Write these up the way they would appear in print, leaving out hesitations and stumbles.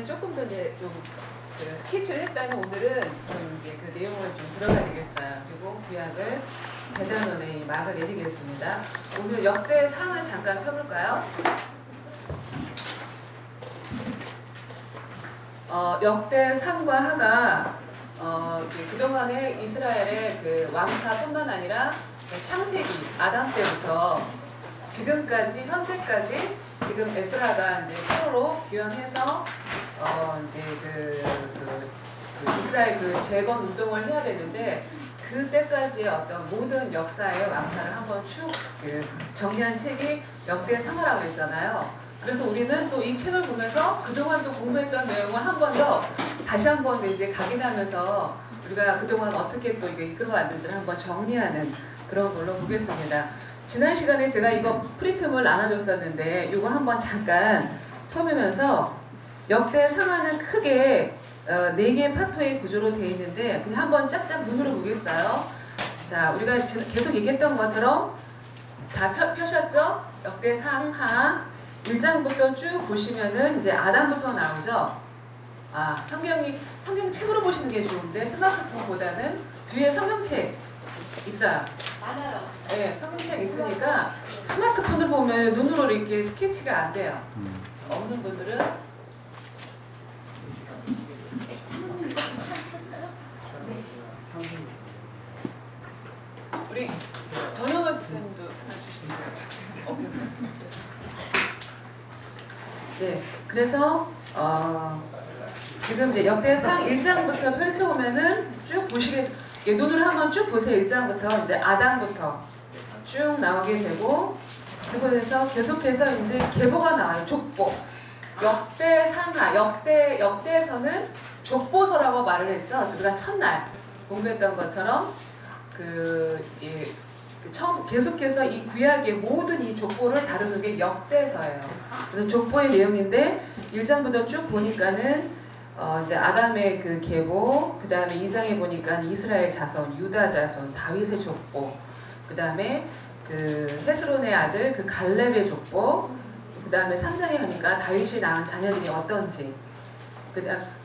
시간에는 조금 더 이제 좀 스케치를 했다면 오늘은 좀 이제 그 내용을 좀 들어가야 되겠어요. 그리고 구약을 대단원의 막을 내리겠습니다. 오늘 역대상을 잠깐 펴볼까요? 역대상과 하가 그동안에 이스라엘의 그 왕사뿐만 아니라 창세기 아담 때부터 지금까지 현재까지 지금 에스라가 이제 포로로 귀환해서 이제 그 이스라엘 그 재건 운동을 해야 되는데 그때까지의 어떤 모든 역사의 왕사를 한번 쭉 정리한 책이 역대상하라고 했잖아요. 그래서 우리는 또 이 책을 보면서 그동안 또 공부했던 내용을 한 번 더 다시 한번 이제 각인하면서 우리가 그동안 어떻게 또 이거 이끌어왔는지를 한번 정리하는 그런 걸로 보겠습니다. 지난 시간에 제가 이거 프린트물 나눠줬었는데 이거 한번 잠깐 펴면서 역대 상하는 크게 4개의 파트의 구조로 되어 있는데 그냥 한번 짝짝 눈으로 보겠어요. 자, 우리가 계속 얘기했던 것처럼 다 펴셨죠? 역대 상하 1장부터 쭉 보시면은 이제 아담부터 나오죠. 성경책으로 보시는 게 좋은데 스마트폰보다는 뒤에 성경책 있어요. 많아요. 네, 성경책 있으니까 스마트폰을 보면 눈으로 이렇게 스케치가 안 돼요. 없는 분들은 우리 전영아 선생님도 하나 주시면 네, 그래서 지금 이제 역대상 1장부터 펼쳐보면은 쭉 눈을 한번 쭉 보세요. 1장부터 이제 아담부터 쭉 나오게 되고 그거에서 계속해서 이제 계보가 나와요. 족보. 역대상하, 역대에서는 족보서라고 말을 했죠. 우리가 첫날 공부했던 것처럼 계속해서 이 구약의 모든 이 족보를 다루는 게 역대서예요. 그래서 족보의 내용인데 1장부터 쭉 보니까는 이제 아담의 그 계보, 그 다음에 2장에 보니까 이스라엘 자손, 유다 자손, 다윗의 족보, 그 다음에 그 헤스론의 아들 그 갈렙의 족보, 그 다음에 3장에 가니까 다윗이 낳은 자녀들이 어떤지,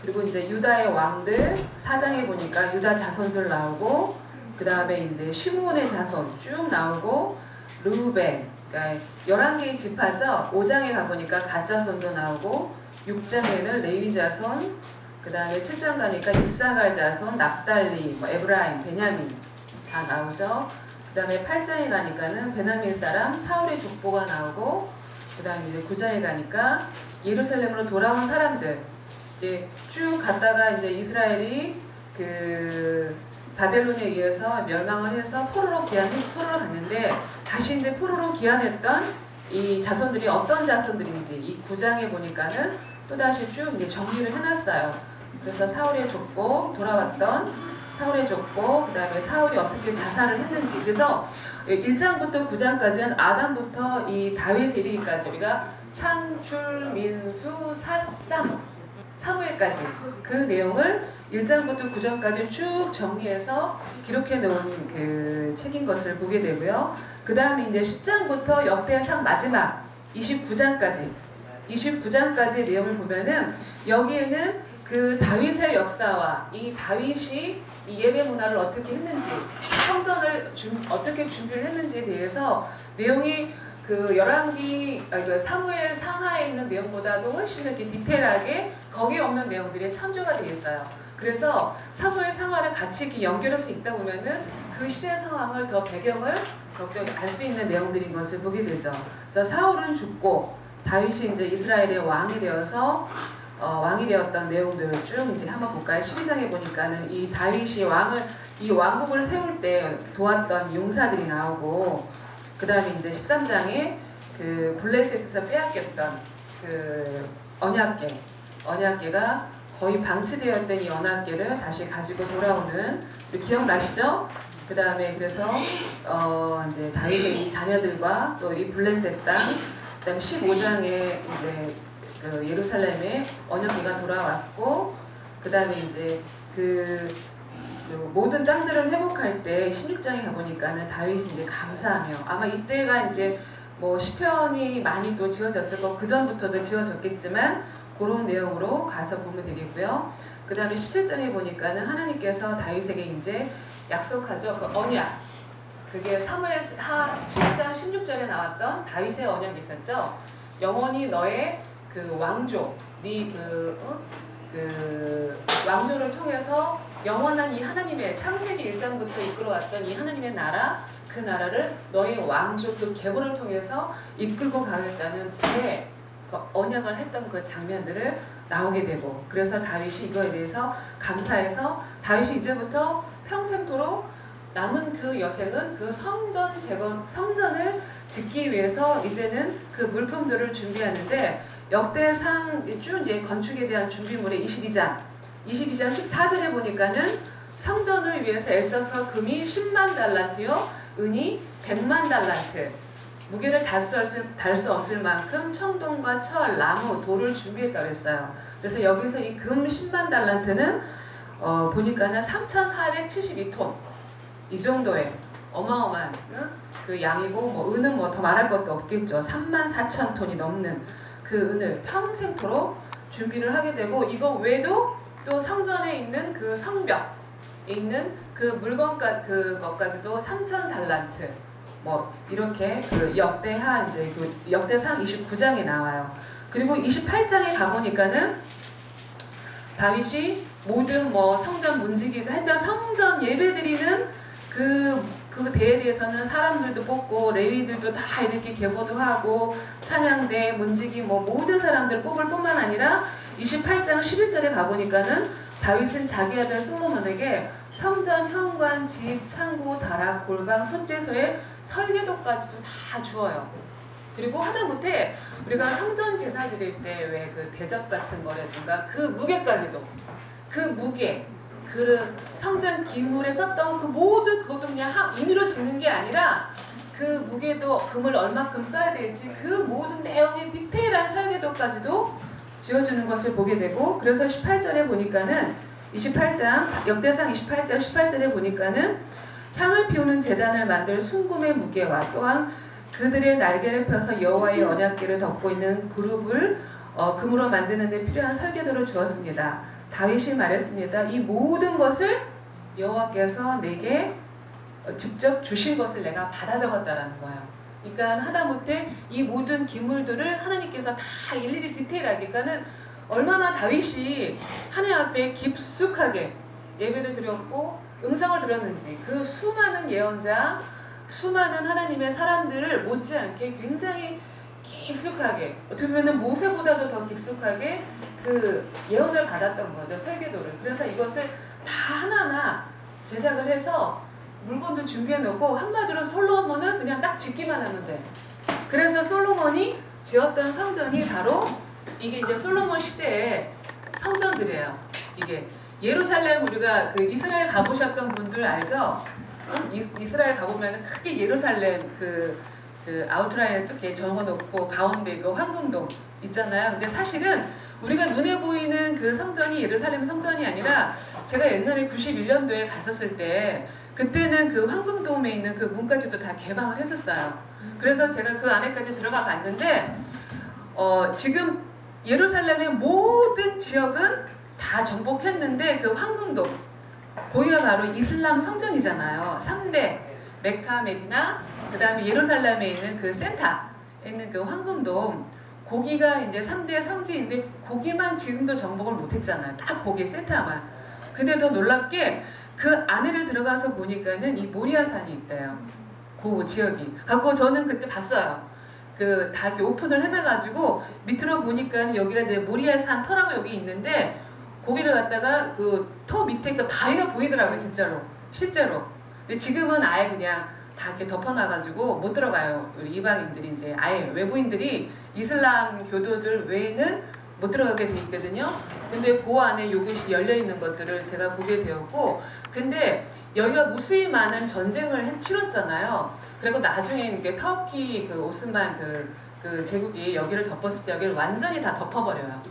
그리고 이제 유다의 왕들 4장에 보니까 유다 자손들 나오고, 그 다음에 이제 시므온의 자손 쭉 나오고, 르우벤, 그러니까 11개의 지파죠. 5장에 가보니까 갓 자손도 나오고, 6장에는 레위 자손, 그 다음에 7장 가니까 이사갈 자손, 납달리, 에브라임, 베냐민 다 나오죠. 그 다음에 8장에 가니까는 베냐민 사람 사울의 족보가 나오고, 그 다음에 이제 9장에 가니까 예루살렘으로 돌아온 사람들 이제 쭉 갔다가 이제 이스라엘이 바벨론에 의해서 멸망을 해서 포로로 갔는데 다시 이제 포로로 귀환했던 이 자손들이 어떤 자손들인지 이 9장에 보니까는 또다시 쭉 이제 정리를 해놨어요. 그래서 사울의 족보, 돌아왔던 사울의 족보, 그 다음에 사울이 어떻게 자살을 했는지. 그래서 1장부터 9장까지는 아담부터 이 다윗에 이르기까지 우리가 창출, 민수, 사삼, 사무엘까지 그 내용을 1장부터 9장까지 쭉 정리해서 기록해 놓은 그 책인 것을 보게 되고요. 그 다음에 이제 10장부터 역대상 마지막 29장까지 내용을 보면은 여기에는 그 다윗의 역사와 이 다윗이 이 예배 문화를 어떻게 했는지, 성전을 어떻게 준비를 했는지에 대해서 내용이 그 열왕기, 사무엘 상하에 있는 내용보다도 훨씬 이렇게 디테일하게 거기에 없는 내용들이 참조가 되어 있어요. 그래서 사무엘 상하를 같이 이렇게 연결할 수 있다 보면은 그 시대 상황을 더 배경을 더욱더 알 수 있는 내용들인 것을 보게 되죠. 그래서 사울은 죽고 다윗이 이제 이스라엘의 왕이 되어서 왕이 되었던 내용들을 쭉 이제 한번 볼까요? 12장에 보니까는 이 다윗이 이 왕국을 세울 때 도왔던 용사들이 나오고, 그 다음에 이제 13장에 그 블레셋에서 빼앗겼던 그 언약궤가 거의 방치되었던 이 언약궤를 다시 가지고 돌아오는, 기억나시죠? 그 다음에 그래서 이제 다윗의 이 자녀들과 또 이 블레셋 땅, 그 다음에 15장에 이제 그 예루살렘에 언약궤가 돌아왔고, 그 다음에 이제 그 모든 땅들을 회복할 때 16장에 가보니까는 다윗이 이제 감사하며, 아마 이때가 이제 뭐 시편이 많이 또 지어졌을 거고 그 전부터도 지어졌겠지만 그런 내용으로 가서 보면 되겠고요. 그 다음에 17장에 보니까는 하나님께서 다윗에게 이제 약속하죠. 그 언약. 그게 사무엘하 7장 16절에 나왔던 다윗의 언약이 있었죠. 영원히 너의 그 왕조, 네 그 왕조를 통해서 영원한 이 하나님의 창세기 1장부터 이끌어왔던 이 하나님의 나라, 그 나라를 너의 왕조 그 계보를 통해서 이끌고 가겠다는 그 언약을 했던 그 장면들을 나오게 되고, 그래서 다윗이 이거에 대해서 감사해서 다윗이 이제부터 평생토록 남은 그 여생은 그 성전을 짓기 위해서 이제는 그 물품들을 준비하는데, 역대상 쭉 이제 건축에 대한 준비물의 22장 14절에 보니까는 성전을 위해서 애써서 금이 10만 달란트요 은이 100만 달란트, 무게를 달 수 없을 만큼 청동과 철, 나무, 돌을 준비했다고 했어요. 그래서 여기서 이 금 10만 달란트는 보니까는 3,472톤 이 정도의 어마어마한 그 양이고, 뭐 은은 뭐 더 말할 것도 없겠죠. 34,000톤이 넘는 그 은을 평생토록 준비를 하게 되고, 이거 외에도 또 성전에 있는 그 성벽에 있는 그 그것까지도 3,000달란트 뭐 이렇게 그 역대하 이제 그 역대상 29장에 나와요. 그리고 28장에 가보니까는 다윗이 모든 뭐 성전 문지기도 했던 성전 예배드리는 그 대에 대해서는 사람들도 뽑고 레위들도 다 이렇게 계보도 하고 찬양대, 문지기 뭐 모든 사람들 뽑을 뿐만 아니라 28장 11절에 가보니까는 다윗은 자기 아들 솔로몬에게 성전, 현관, 집, 창고, 다락, 골방, 손재소의 설계도까지도 다 주어요. 그리고 하다못해 우리가 성전 제사 드릴 때 왜 그 대접 같은 거라든가 그 무게까지도, 그 무게, 그 성전 기물에 썼던 그 모든 그것도 그냥 임의로 짓는 게 아니라 그 무게도 금을 얼마큼 써야 될지 그 모든 내용의 디테일한 설계도까지도 지어주는 것을 보게 되고, 그래서 18절에 보니까는 28장 역대상 28장 18절에 보니까는 향을 피우는 제단을 만들 순금의 무게와 또한 그들의 날개를 펴서 여호와의 언약궤를 덮고 있는 그룹을 금으로 만드는 데 필요한 설계도를 주었습니다. 다윗이 말했습니다. 이 모든 것을 여호와께서 내게 직접 주신 것을 내가 받아 적었다라는 거예요. 그러니까 하다못해 이 모든 기물들을 하나님께서 다 일일이 디테일하게, 그러니까는 얼마나 다윗이 하나님 앞에 깊숙하게 예배를 드렸고 음성을 들었는지, 그 수많은 예언자, 수많은 하나님의 사람들을 못지않게 굉장히 깊숙하게, 어떻게 보면 모세보다도 더 깊숙하게 그 예언을 받았던 거죠, 설계도를. 그래서 이것을 다 하나하나 제작을 해서 물건도 준비해 놓고, 한마디로 솔로몬은 그냥 딱 짓기만 하면 돼. 그래서 솔로몬이 지었던 성전이 바로 이게 이제 솔로몬 시대의 성전들이에요. 이게 예루살렘, 우리가 그 이스라엘 가보셨던 분들 알죠? 이스라엘 가보면 크게 예루살렘 그 아웃라인을 이렇게 적어놓고 가운데 그 황금돔 있잖아요. 근데 사실은 우리가 눈에 보이는 그 성전이 예루살렘 성전이 아니라, 제가 옛날에 91년도에 갔었을 때 그때는 그 황금돔에 있는 그 문까지도 다 개방을 했었어요. 그래서 제가 그 안에까지 들어가 봤는데 지금 예루살렘의 모든 지역은 다 정복했는데 그 황금돔, 거기가 바로 이슬람 성전이잖아요. 3대 메카, 메디나, 그 다음에 예루살렘에 있는 그 센터에 있는 그 황금돔, 거기가 이제 3대 성지인데 거기만 지금도 정복을 못했잖아요. 딱 거기 센터만. 근데 더 놀랍게 그 안에를 들어가서 보니까는 이 모리아산이 있대요. 그 지역이. 하고 저는 그때 봤어요. 그 다 이렇게 오픈을 해놔가지고 밑으로 보니까 여기가 이제 모리아산 터라고 여기 있는데, 거기를 갔다가 그 터 밑에 그 바위가 보이더라고요, 진짜로. 실제로. 근데 지금은 아예 그냥 다 이렇게 덮어놔가지고 못 들어가요. 우리 이방인들이 이제 아예 외부인들이 이슬람 교도들 외에는 못 들어가게 돼 있거든요. 근데 그 안에 요것이 열려 있는 것들을 제가 보게 되었고, 근데 여기가 무수히 많은 전쟁을 치렀잖아요. 그리고 나중에 이렇게 터키 그 오스만 그 제국이 여기를 덮었을 때 여기를 완전히 다 덮어버려요.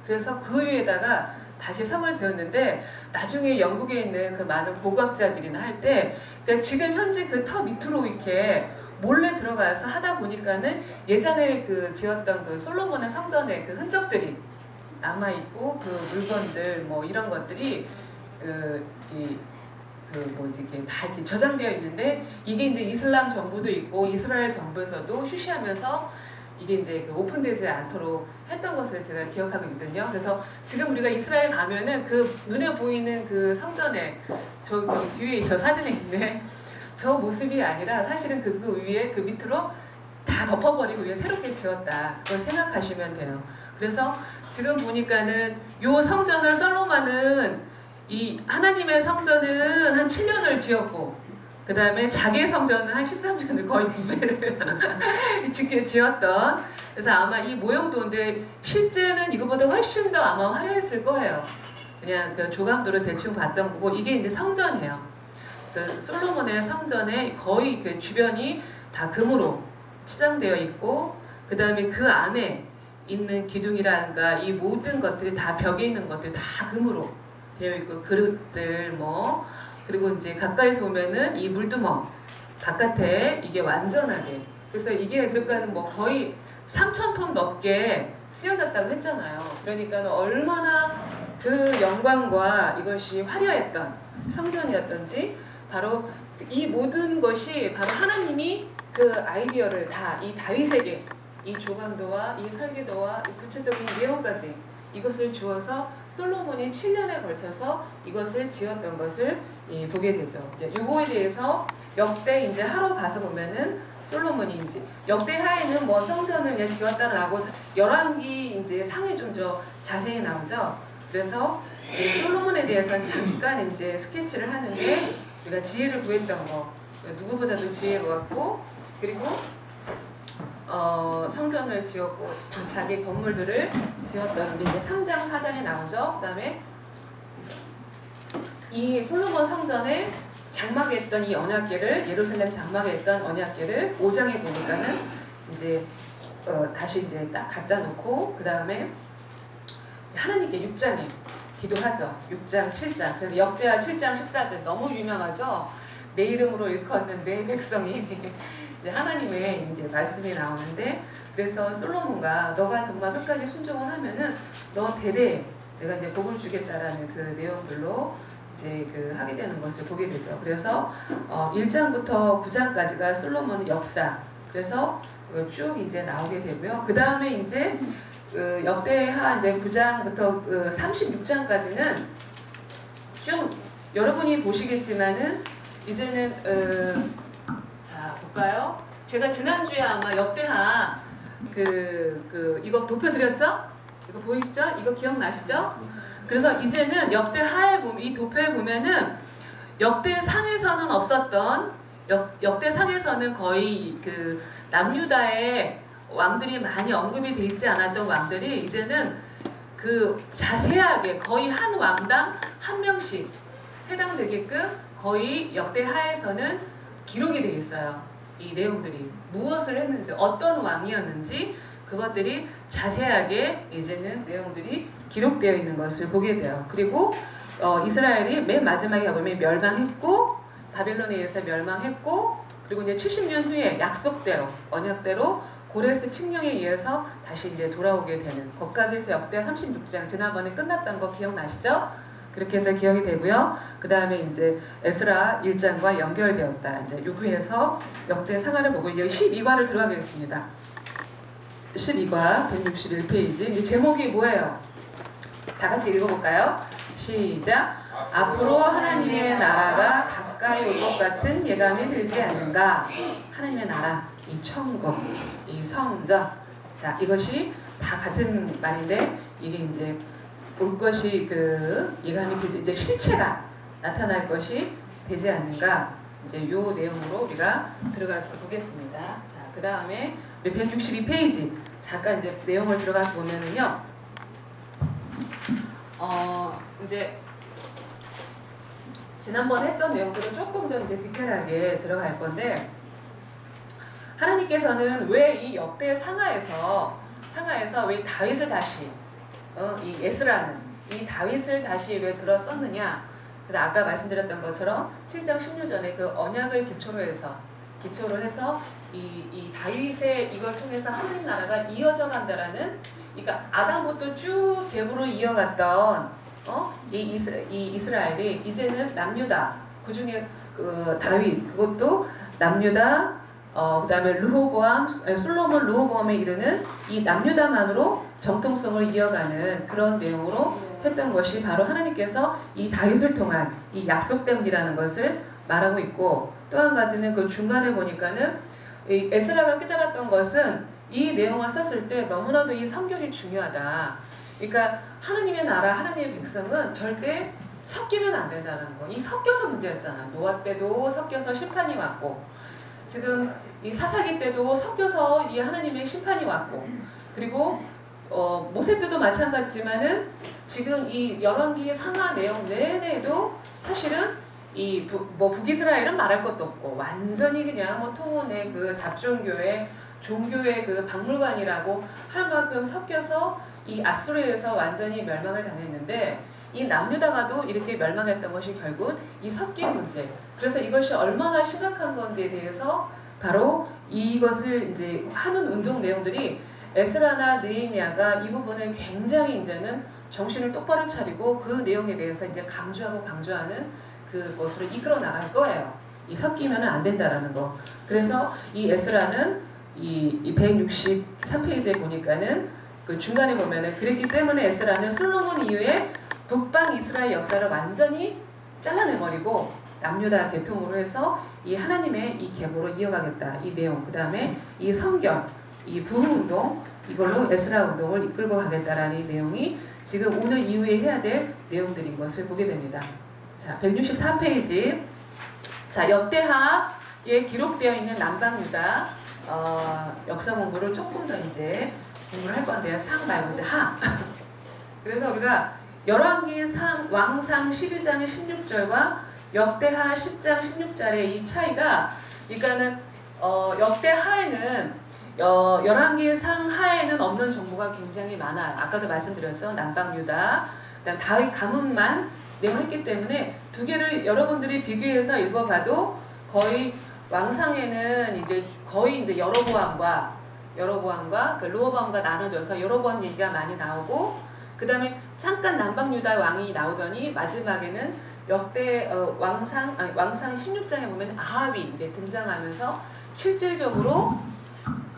그래서 그 위에다가 다시 성을 지었는데, 나중에 영국에 있는 그 많은 고고학자들이나 할 때, 그러니까 지금 현재 그 터 밑으로 이렇게 몰래 들어가서 하다 보니까는 예전에 그 지었던 그 솔로몬의 성전의 그 흔적들이 남아 있고 그 물건들 뭐 이런 것들이 이게 다 이렇게 저장되어 있는데 이게 이제 이슬람 정부도 있고 이스라엘 정부에서도 쉬쉬하면서 이게 이제 오픈되지 않도록 했던 것을 제가 기억하고 있거든요. 그래서 지금 우리가 이스라엘 가면은 그 눈에 보이는 그 성전에 저 뒤에 저 사진에 있네. 저 모습이 아니라 사실은 그 위에 그 밑으로 다 덮어버리고 위에 새롭게 지었다. 그걸 생각하시면 돼요. 그래서 지금 보니까는 요 성전을 솔로몬은 이 하나님의 성전은 한 7년을 지었고 그 다음에 자기의 성전은 한 13년을 거의 2배를 지었던 그래서 아마 이 모형도 근데 실제는 이거보다 훨씬 더 아마 화려했을 거예요. 그냥 그 조감도를 대충 봤던 거고 이게 이제 성전이에요. 그 솔로몬의 성전에 거의 그 주변이 다 금으로 치장되어 있고 그 다음에 그 안에 있는 기둥이라든가 이 모든 것들이 다 벽에 있는 것들이 다 금으로 되어 있고 그릇들 뭐 그리고 이제 가까이서 보면은 이 물두멍 바깥에 이게 완전하게 그래서 이게 그러니까 뭐 거의 3,000톤 넘게 쓰여졌다고 했잖아요. 그러니까 얼마나 그 영광과 이것이 화려했던 성전이었던지 바로 이 모든 것이 바로 하나님이 그 아이디어를 다 이 다윗에게 이 조감도와 이 설계도와 이 구체적인 내용까지 이것을 주어서 솔로몬이 7년에 걸쳐서 이것을 지었던 것을 보게 되죠. 요거에 대해서 역대 이제 하로 가서 보면은 솔로몬이 이제 역대 하에는 뭐 성전을 이제 지었다라고 열왕기 이제 상에 좀 더 자세히 나오죠. 그래서 솔로몬에 대해서는 잠깐 이제 스케치를 하는데 우리가 지혜를 구했던 거 누구보다도 지혜로웠고 그리고 성전을 지었고 자기 건물들을 지었던 게 이제 3장 4장에 나오죠. 그 다음에 이 솔로몬 성전에 장막했던 이 언약궤를 예루살렘 장막했던 언약궤를 5장에 보니까는 이제 다시 이제 딱 갖다 놓고 그 다음에 하나님께 6장에 기도하죠. 6장 7장 그래서 역대하 7장 14절 너무 유명하죠. 내 이름으로 일컫는 내 백성이 이제 하나님의 이제 말씀이 나오는데 그래서 솔로몬과 너가 정말 끝까지 순종을 하면은 너 대대 내가 이제 복을 주겠다라는 그 내용들로 이제 그 하게 되는 것을 보게 되죠. 그래서 1장부터 9장까지가 솔로몬의 역사 그래서 쭉 이제 나오게 되고요. 그 다음에 이제 역대하 이제 9장부터 36장까지는 쭉 여러분이 보시겠지만은 이제는 자 볼까요? 제가 지난주에 아마 역대하 이거 도표 드렸죠? 이거 보이시죠? 이거 기억나시죠? 그래서 이제는 역대하에 보면 이 도표에 보면은 역대상에서는 없었던 역대상에서는 거의 그 남유다의 왕들이 많이 언급이 돼 있지 않았던 왕들이 이제는 그 자세하게 거의 한 왕당 한 명씩 해당되게끔 거의 역대하에서는 기록이 돼 있어요. 이 내용들이 무엇을 했는지 어떤 왕이었는지 그것들이 자세하게 이제는 내용들이 기록되어 있는 것을 보게 돼요. 그리고 이스라엘이 맨 마지막에 보면 멸망했고 바벨론에 의해서 멸망했고 그리고 이제 70년 후에 약속대로 언약대로 고레스 칙령에 의해서 다시 이제 돌아오게 되는 것까지 해서 역대 36장 지난번에 끝났던 거 기억나시죠? 그렇게 해서 기억이 되고요. 그 다음에 이제 에스라 1장과 연결되었다. 이제 요구해서 역대 상하를 보고 이제 12과를 들어가겠습니다. 12과 161페이지. 이 제목이 뭐예요? 다 같이 읽어볼까요? 시작. 앞으로 하나님의 나라가 가까이 올 것 같은 예감이 들지 않는가? 하나님의 나라, 이 천국, 이 성전. 자, 이것이 다 같은 말인데 이게 이제 올 것이 그 예감이 들지 이제 실체가 나타날 것이 되지 않는가? 이제 요 내용으로 우리가 들어가서 보겠습니다. 자, 그 다음에 우리 162페이지 잠깐 이제 내용을 들어가서 보면은요. 이제 지난번에 했던 내용들은 조금 더 이제 디테일하게 들어갈 건데 하나님께서는 왜 이 역대 상하에서 왜 다윗을 다시 이 에스라는 이 다윗을 다시 왜 들었었느냐? 그래서 아까 말씀드렸던 것처럼 7장 16절에 그 언약을 기초로 해서 이 다윗의 이걸 통해서 하나님 나라가 이어져 간다라는 그러니까 아담부터 쭉 계보로 이어갔던 이 이스라엘이 이제는 남유다, 그 중에 그 다윗, 그것도 남유다, 그다음에 르호보암, 솔로몬 르호보암에 이르는 이 남유다만으로 정통성을 이어가는 그런 내용으로 했던 것이 바로 하나님께서 이 다윗을 통한 이 약속 때문이라는 것을 말하고 있고, 또 한 가지는 그 중간에 보니까는 이 에스라가 깨달았던 것은 이 내용을 썼을 때 너무나도 이 성결이 중요하다. 그러니까 하나님의 나라, 하나님의 백성은 절대 섞이면 안 된다는 거. 이 섞여서 문제였잖아. 노아 때도 섞여서 심판이 왔고, 지금 이 사사기 때도 섞여서 이 하나님의 심판이 왔고, 그리고 모세 때도 마찬가지지만은 지금 이 열왕기 상하 내용 내내도 사실은 이 북이스라엘은 말할 것도 없고 완전히 그냥 뭐 통혼의 그 잡종교회 종교의 그 박물관이라고 할 만큼 섞여서 이 아수르에서 완전히 멸망을 당했는데, 이 남유다가도 이렇게 멸망했던 것이 결국 이 섞인 문제. 그래서 이것이 얼마나 심각한 건지에 대해서 바로 이것을 이제 하는 운동 내용들이 에스라나 느헤미야가 이 부분을 굉장히 이제는 정신을 똑바로 차리고 그 내용에 대해서 이제 강조하는 그것으로 이끌어 나갈 거예요. 이 섞이면 안 된다라는 거. 그래서 이 에스라는 이 163페이지에 보니까는 그 중간에 보면은 그랬기 때문에 에스라는 솔로몬 이후에 북방 이스라엘 역사를 완전히 잘라내버리고 남유다 계통으로 해서 이 하나님의 이 계보로 이어가겠다 이 내용, 그 다음에 이 성경, 이 부흥운동, 이걸로 에스라 운동을 이끌고 가겠다라는 이 내용이 지금 오늘 이후에 해야 될 내용들인 것을 보게 됩니다. 자, 164페이지. 자, 역대하에 기록되어 있는 남방유다 역사 공부를 조금 더 이제 공부를 할 건데요. 상 말고 이제 하. 그래서 우리가 열왕기 왕상 11장의 16절과 역대하 10장 16절의 이 차이가, 그러니까는 역대하에는 열왕기 상하에는 없는 정보가 굉장히 많아요. 아까도 말씀드렸죠. 남방유다, 그다음 다윗 가문만 내용했기 때문에 두 개를 여러분들이 비교해서 읽어봐도 거의 왕상에는 이제 거의 이제 여로보암과 그 르호보암과 나눠져서 여로보암 얘기가 많이 나오고, 그 다음에 잠깐 남방유다 왕이 나오더니 마지막에는 왕상 16장에 보면 아합이 이제 등장하면서 실질적으로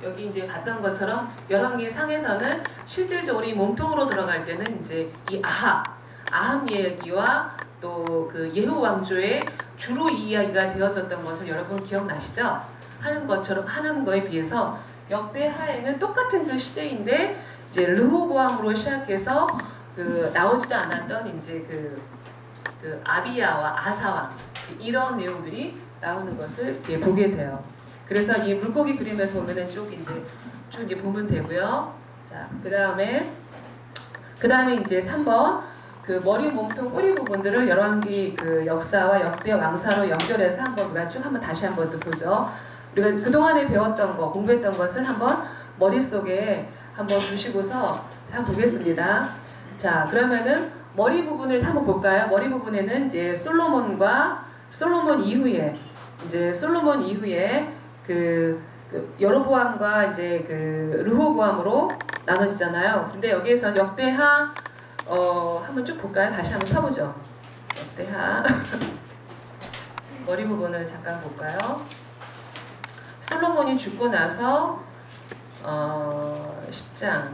여기 이제 봤던 것처럼 열왕기 상에서는 실질적으로 이 몸통으로 들어갈 때는 이제 이 아합 얘기와 또 그 예후 왕조의 주로 이야기가 되어졌던 것을 여러분 기억나시죠? 하는 거에 비해서 역대하에는 똑같은 그 시대인데 이제 르호보암으로 시작해서 그 나오지도 않았던 이제 그 아비야와 아사왕 이런 내용들이 나오는 것을 이렇게 보게 돼요. 그래서 이 물고기 그림에서 보면은 쭉 이제 보면 되고요. 자, 그 다음에 이제 3번 그 머리, 몸통, 꼬리 부분들을 열왕기 그 역사와 역대 왕사로 연결해서 우리가 쭉 다시 한번 또 보죠. 우리가 그동안에 배웠던 거, 공부했던 것을 한번 머릿속에 한번 두시고서 한번 보겠습니다. 자, 그러면은 머리 부분을 한번 볼까요? 머리 부분에는 이제 솔로몬 이후에 그 여로보암과 이제 그 르호보암으로 나눠지잖아요. 근데 여기에서 역대하 한번 쭉 볼까요? 다시 한번 펴보죠. 역대하 머리 부분을 잠깐 볼까요? 솔로몬이 죽고 나서 10장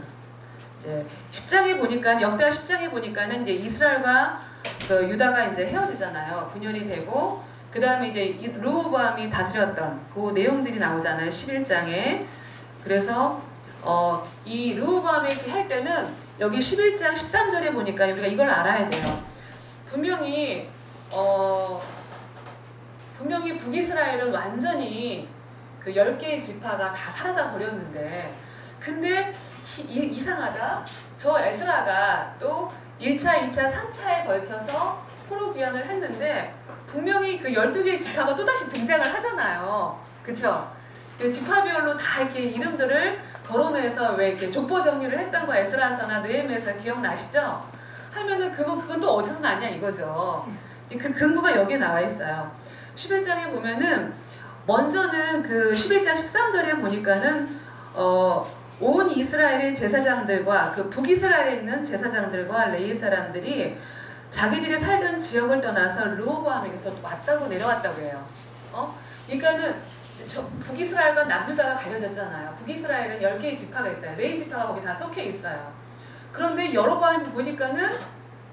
이제 10장에 보니까 역대하 10장에 보니까는 이제 이스라엘과 그 유다가 이제 헤어지잖아요. 분열이 되고 그 다음에 이제 르호보암이 다스렸던 그 내용들이 나오잖아요. 11장에. 그래서 이 르호보암이 할 때는 여기 11장 13절에 보니까 우리가 이걸 알아야 돼요. 분명히 북이스라엘은 완전히 그 10개의 지파가 다 사라져 버렸는데, 근데 이상하다. 저 에스라가 또 1차, 2차, 3차에 걸쳐서 포로 귀환을 했는데 분명히 그 12개의 지파가 또다시 등장을 하잖아요. 그쵸? 그 지파별로 다 이렇게 이름들을 거론해서 왜 이렇게 족보 정리를 했던 거 에스라서나 느헤미야서 기억나시죠? 하면은 그건 또 어디서 나냐 이거죠. 그 근거가 여기에 나와 있어요. 11장에 보면은 먼저는 그 11장 13절에 보니까는 온 이스라엘의 제사장들과 그 북이스라엘에 있는 제사장들과 레위 사람들이 자기들이 살던 지역을 떠나서 르호보암에게서 왔다고 내려왔다고 해요. 그러니까는 북이스라엘과 남유다가 갈려졌잖아요. 북이스라엘은 10개의 지파가 있잖아요. 레위 지파가 거기 다 속해 있어요. 그런데 여로보암 보니까는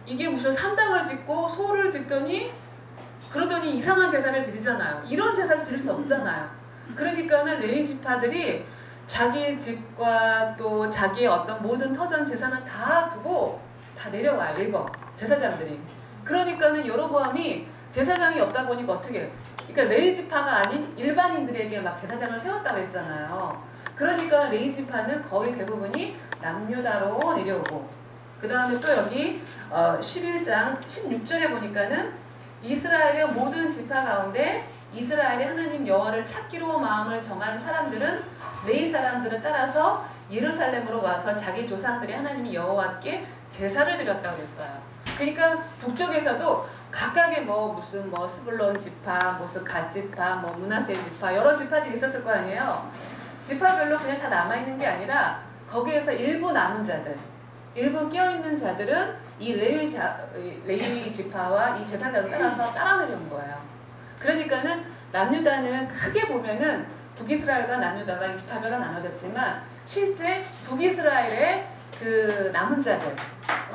이게 무슨 산당을 짓고 소를 짓더니 그러더니 이상한 제사를 드리잖아요. 이런 제사를 드릴 수 없잖아요. 그러니까는 레위 지파들이 자기 집과 또 자기의 어떤 모든 터전 재산을 다 두고 다 내려와요. 이거 제사장들이. 그러니까는 여로보암이 제사장이 없다 보니까 어떻게 해요? 그러니까 레위 지파가 아닌 일반인들에게 막 제사장을 세웠다고 했잖아요. 그러니까 레위 지파는 거의 대부분이 남유다로 내려오고, 그 다음에 또 여기 11장 16절에 보니까는 이스라엘의 모든 지파 가운데 이스라엘의 하나님 여호와를 찾기로 마음을 정한 사람들은 레위 사람들을 따라서 예루살렘으로 와서 자기 조상들이 하나님 여호와께 제사를 드렸다고 했어요. 그러니까 북쪽에서도 각각의 무슨 스불론 지파, 무슨 갓 지파, 므낫세 지파 여러 지파들이 있었을 거 아니에요. 지파별로 그냥 다 남아있는 게 아니라 거기에서 일부 남은 자들, 일부 깨어있는 자들은 이 레위 지파와 이 제사장을 따라서 따라 내려온 거예요. 그러니까는 남유다는 크게 보면은 북이스라엘과 남유다가 이 지파별로 나눠졌지만 실제 북이스라엘의 그 남은 자들,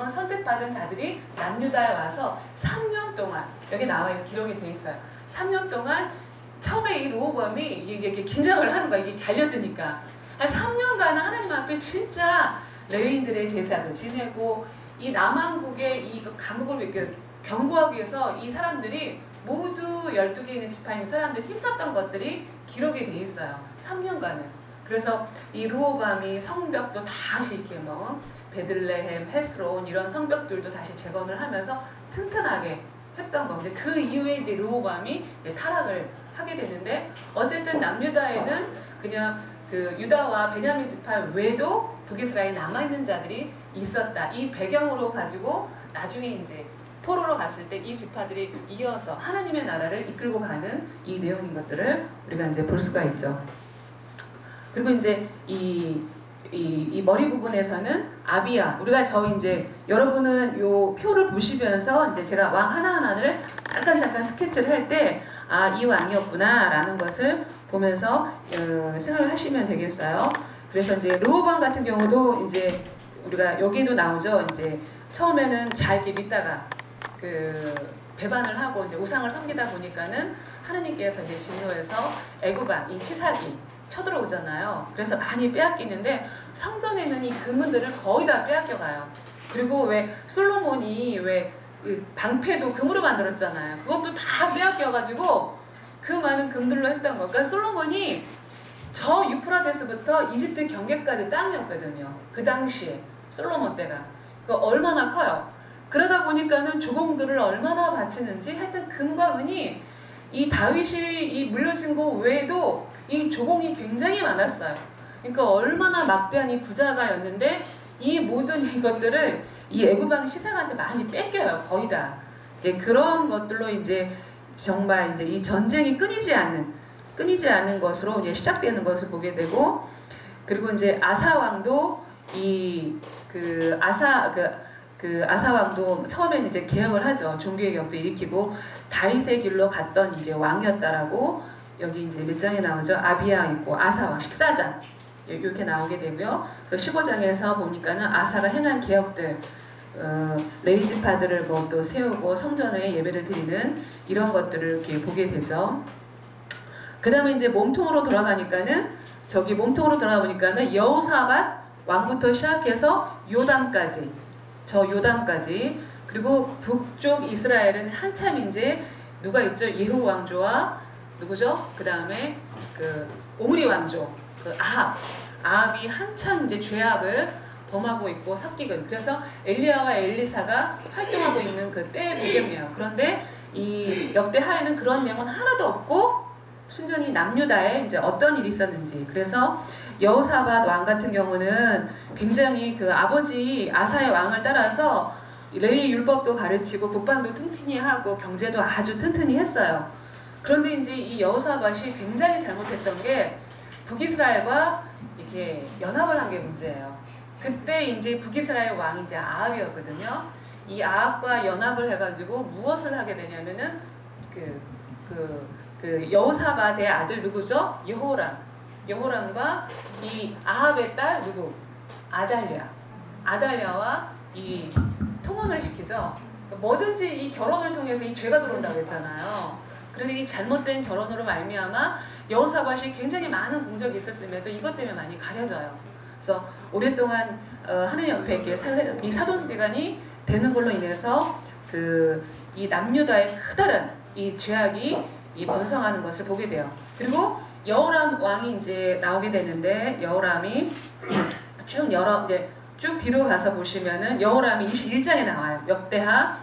선택받은 자들이 남유다에 와서 3년 동안, 여기 나와있는 기록이 돼 있어요. 3년 동안 처음에 이 르호보암이 이게 긴장을 하는 거야. 이게 갈려지니까. 한 3년간은 하나님 앞에 진짜 레위인들의 제사를 지내고 이 남한국의 이 강국을 이렇게 견고하기 위해서 이 사람들이 모두 12개 있는 지파에 있는 사람들이 힘썼던 것들이 기록이 돼 있어요. 3년간은. 그래서 이 르호보암이 성벽도 다시 이렇게 베들레헴, 헤스론 이런 성벽들도 다시 재건을 하면서 튼튼하게 했던 건데, 그 이후에 이제 르호보암이 타락을 하게 되는데, 어쨌든 남유다에는 그냥 그 유다와 베냐민 지파 외에도 북이스라엘에 남아있는 자들이 있었다. 이 배경으로 가지고 나중에 이제 포로로 갔을 때 이 지파들이 이어서 하나님의 나라를 이끌고 가는 이 내용인 것들을 우리가 이제 볼 수가 있죠. 그리고 이제 이 머리 부분에서는 아비야, 우리가 이제 여러분은 요 표를 보시면서 이제 제가 왕 하나하나를 잠깐 스케치를 할 때 이 왕이었구나 라는 것을 보면서 생각을 하시면 되겠어요. 그래서 이제 르호보암 같은 경우도 이제 우리가 여기도 나오죠. 이제 처음에는 잘 이렇게 믿다가 그 배반을 하고 이제 우상을 섬기다 보니까는 하나님께서 이제 진노해서 애굽왕 이 시삭이 쳐들어오잖아요. 그래서 많이 빼앗기는데 성전에는 이 금은들을 거의 다 빼앗겨가요. 그리고 왜 솔로몬이 방패도 금으로 만들었잖아요. 그것도 다 빼앗겨가지고 그 많은 금들로 했던 거. 그러니까 솔로몬이 저 유프라데스부터 이집트 경계까지 땅이었거든요. 그 당시에 솔로몬 때가. 그 얼마나 커요. 그러다 보니까는 조공들을 얼마나 바치는지, 하여튼 금과 은이 이 다윗이 이 물려진 거 외에도 이 조공이 굉장히 많았어요. 그러니까 얼마나 막대한 이 부자가였는데 이 모든 이것들을 이 애굽왕 시삭한테 많이 뺏겨요. 거의 다. 이제 그런 것들로 이제 정말 이제 이 전쟁이 끊이지 않는 것으로 이제 시작되는 것을 보게 되고, 그리고 이제 아사 왕도 아사 왕도 처음에는 이제 개혁을 하죠. 종교의 개혁도 일으키고 다윗의 길로 갔던 이제 왕이었다라고 여기 이제 몇 장에 나오죠. 아비야 있고 아사 왕 14장 이렇게 나오게 되고요. 그래서 15장에서 보니까는 아사가 행한 개혁들, 레위 지파들을 또 세우고 성전에 예배를 드리는 이런 것들을 이렇게 보게 되죠. 그 다음에 이제 몸통으로 돌아가니까는 몸통으로 돌아보니까는 여호사밧 왕부터 시작해서 요담까지, 그리고 북쪽 이스라엘은 한참 이제 누가 있죠? 예후 왕조와 누구죠? 그 다음에 그 오므리 왕조, 그 아합이 한참 이제 죄악을 범하고 있고 섞이고, 그래서 엘리야와 엘리사가 활동하고 있는 그 때의 배경이에요. 그런데 이 역대하에는 그런 내용은 하나도 없고 순전히 남유다에 이제 어떤 일이 있었는지. 그래서 여호사밧 왕 같은 경우는 굉장히 그 아버지 아사의 왕을 따라서 레위 율법도 가르치고 국방도 튼튼히 하고 경제도 아주 튼튼히 했어요. 그런데 이제 이 여호사밧이 굉장히 잘못했던 게 북이스라엘과 이렇게 연합을 한 게 문제예요. 그때 이제 북이스라엘 왕이 이제 아합이었거든요. 이 아합과 연합을 해가지고 무엇을 하게 되냐면은 그 여호사밧의 아들 누구죠? 여호람과 이 아합의 딸 누구? 아달랴와 이 통혼을 시키죠. 뭐든지 이 결혼을 통해서 이 죄가 들어온다고 했잖아요. 그런데 이 잘못된 결혼으로 말미암아 여호사밧이 굉장히 많은 공적이 있었음에도 이것 때문에 많이 가려져요. 그래서 오랫동안 하나님 옆에 이렇게 이 사돈지간이 되는 걸로 인해서 이 남유다의 크다란 이 죄악이 이 번성하는 것을 보게 돼요. 그리고 여호람 왕이 이제 나오게 되는데 여호람이 쭉 뒤로 가서 보시면은 여호람이 21장에 나와요. 역대하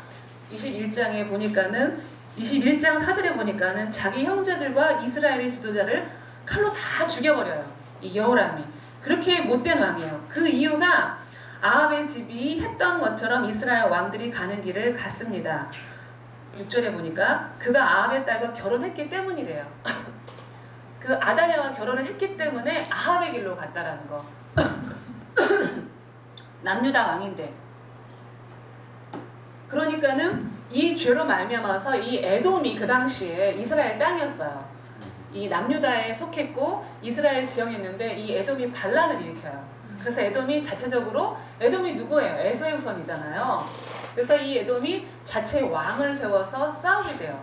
21장에 보니까는 21장 4절에 보니까는 자기 형제들과 이스라엘의 지도자를 칼로 다 죽여버려요. 이 여호람이. 그렇게 못된 왕이에요. 그 이유가 아합의 집이 했던 것처럼 이스라엘 왕들이 가는 길을 갔습니다. 6절에 보니까 그가 아합의 딸과 결혼했기 때문이래요. 그 아달랴와 결혼을 했기 때문에 아합의 길로 갔다라는 거. 남유다 왕인데. 그러니까는 이 죄로 말미암아서 이 에돔이 그 당시에 이스라엘 땅이었어요. 이 남유다에 속했고 이스라엘 지형이었는데 이 에돔이 반란을 일으켜요. 그래서 에돔이 자체적으로 에돔이 누구예요? 에서의 후손이잖아요. 그래서 이 에돔이 자체 왕을 세워서 싸우게 돼요.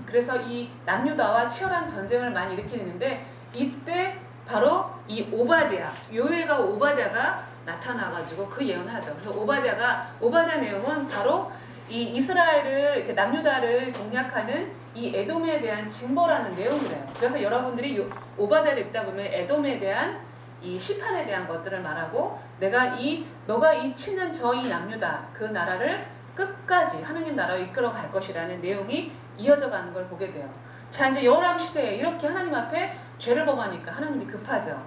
그래서 이 남유다와 치열한 전쟁을 많이 일으키는데 이때 바로 이 오바댜, 요엘과 오바댜가 나타나가지고 그 예언을 하죠. 그래서 오바댜 내용은 바로 이 이스라엘을 이렇게 남유다를 공략하는 이 에돔에 대한 징벌하는 내용이래요. 그래서 여러분들이 오바댜를 읽다 보면 에돔에 대한 이 시판에 대한 것들을 말하고 너가 이 치는 이 남유다 그 나라를 끝까지 하나님 나라로 이끌어 갈 것이라는 내용이 이어져 가는 걸 보게 돼요. 자, 이제 여호람 시대에 이렇게 하나님 앞에 죄를 범하니까 하나님이 급하죠.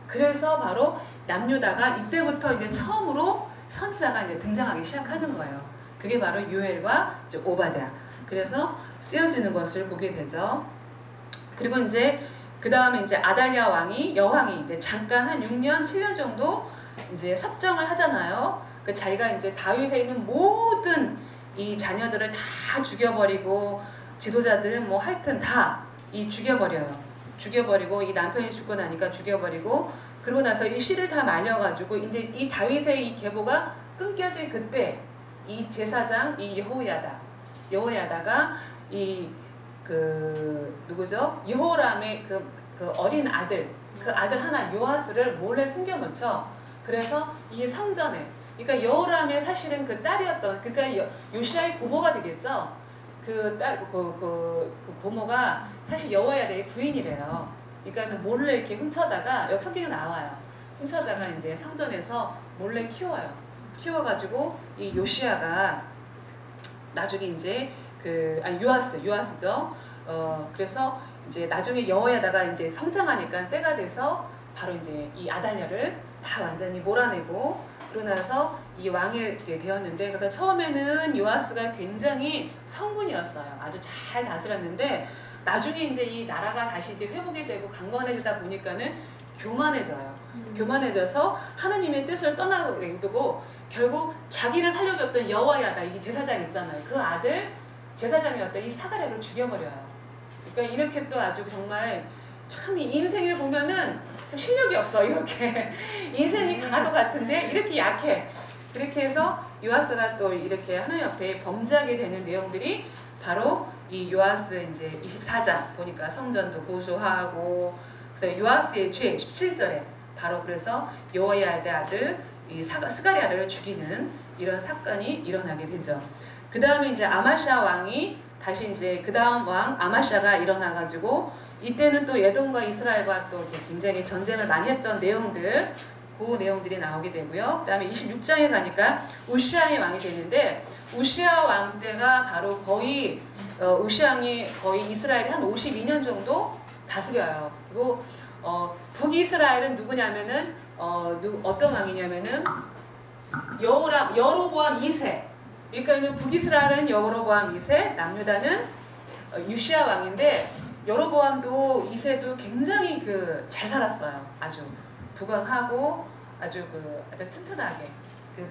그래서 바로 남유다가 이때부터 이제 처음으로 선지자가 이제 등장하기 시작하는 거예요. 그게 바로 요엘과 오바댜. 그래서 쓰여지는 것을 보게 되죠. 그리고 이제 그 다음에 이제 아달랴 여왕이 이제 잠깐 한 6년, 7년 정도 이제 섭정을 하잖아요. 그 자기가 이제 다윗에 있는 모든 이 자녀들을 다 죽여버리고 지도자들 뭐 하여튼 다 죽여버리고 이 남편이 죽고 나니까 죽여버리고 그러고 나서 이 씨를 다 말려가지고 이제 이 다윗의 이 계보가 끊겨진 그때 이 제사장 이 여호야다가 누구죠? 여호람의 그 어린 아들 하나 요아스를 몰래 숨겨놓죠. 그래서 이 성전에 그러니까 여호람의 사실은 그 딸이었던 그러니까 요시야의 고모가 되겠죠. 그 고모가 사실 여호야다의 부인이래요. 그러니까 몰래 이렇게 훔쳐다가 여기 성경에 나와요. 훔쳐다가 이제 성전에서 몰래 키워가지고 이 요시야가 나중에 이제 요아스죠. 그래서 이제 나중에 여호야다가 이제 성장하니까 때가 돼서 바로 이제 이 아달랴를 다 완전히 몰아내고 그러고 나서 이 왕이 되었는데 그래서 처음에는 요아스가 굉장히 성군이었어요. 아주 잘 다스렸는데 나중에 이제 이 나라가 다시 이제 회복이 되고 강건해지다 보니까는 교만해져서 하나님의 뜻을 떠나고 결국 자기를 살려줬던 여호야다 이 제사장 있잖아요. 그 아들 제사장이었던 이 사가랴를 죽여버려요. 그러니까 이렇게 또 아주 정말 참 인생을 보면은 참 실력이 없어 이렇게 인생이 강할 것 같은데 이렇게 약해. 그렇게 해서 요아스가 또 이렇게 하나님 앞에 범죄하게 되는 내용들이 바로 이 요아스 이제 24장 보니까 성전도 고소하고 그래서 요아스의 죄 17절에 바로 그래서 여호야다의 아들 이 스가랴를 죽이는 이런 사건이 일어나게 되죠. 그 다음에 이제 아마시아 왕이 다시 이제 그 다음 왕 아마시아가 일어나가지고 이때는 또 에돔과 이스라엘과 또 굉장히 전쟁을 많이 했던 내용들 그 내용들이 나오게 되고요. 그 다음에 26장에 가니까 우시아의 왕이 되는데 우시아 왕 때가 바로 거의 우시아 왕이 거의 이스라엘이 한 52년 정도 다스려요. 그리고 북이스라엘은 누구냐면은 어떤 왕이냐면은 여로보암 2세. 그러니까 북이스라엘은 여로보암 2세, 남유다는 유시아 왕인데 여로보암도 2세도 굉장히 잘 살았어요. 아주 부강하고 아주 튼튼하게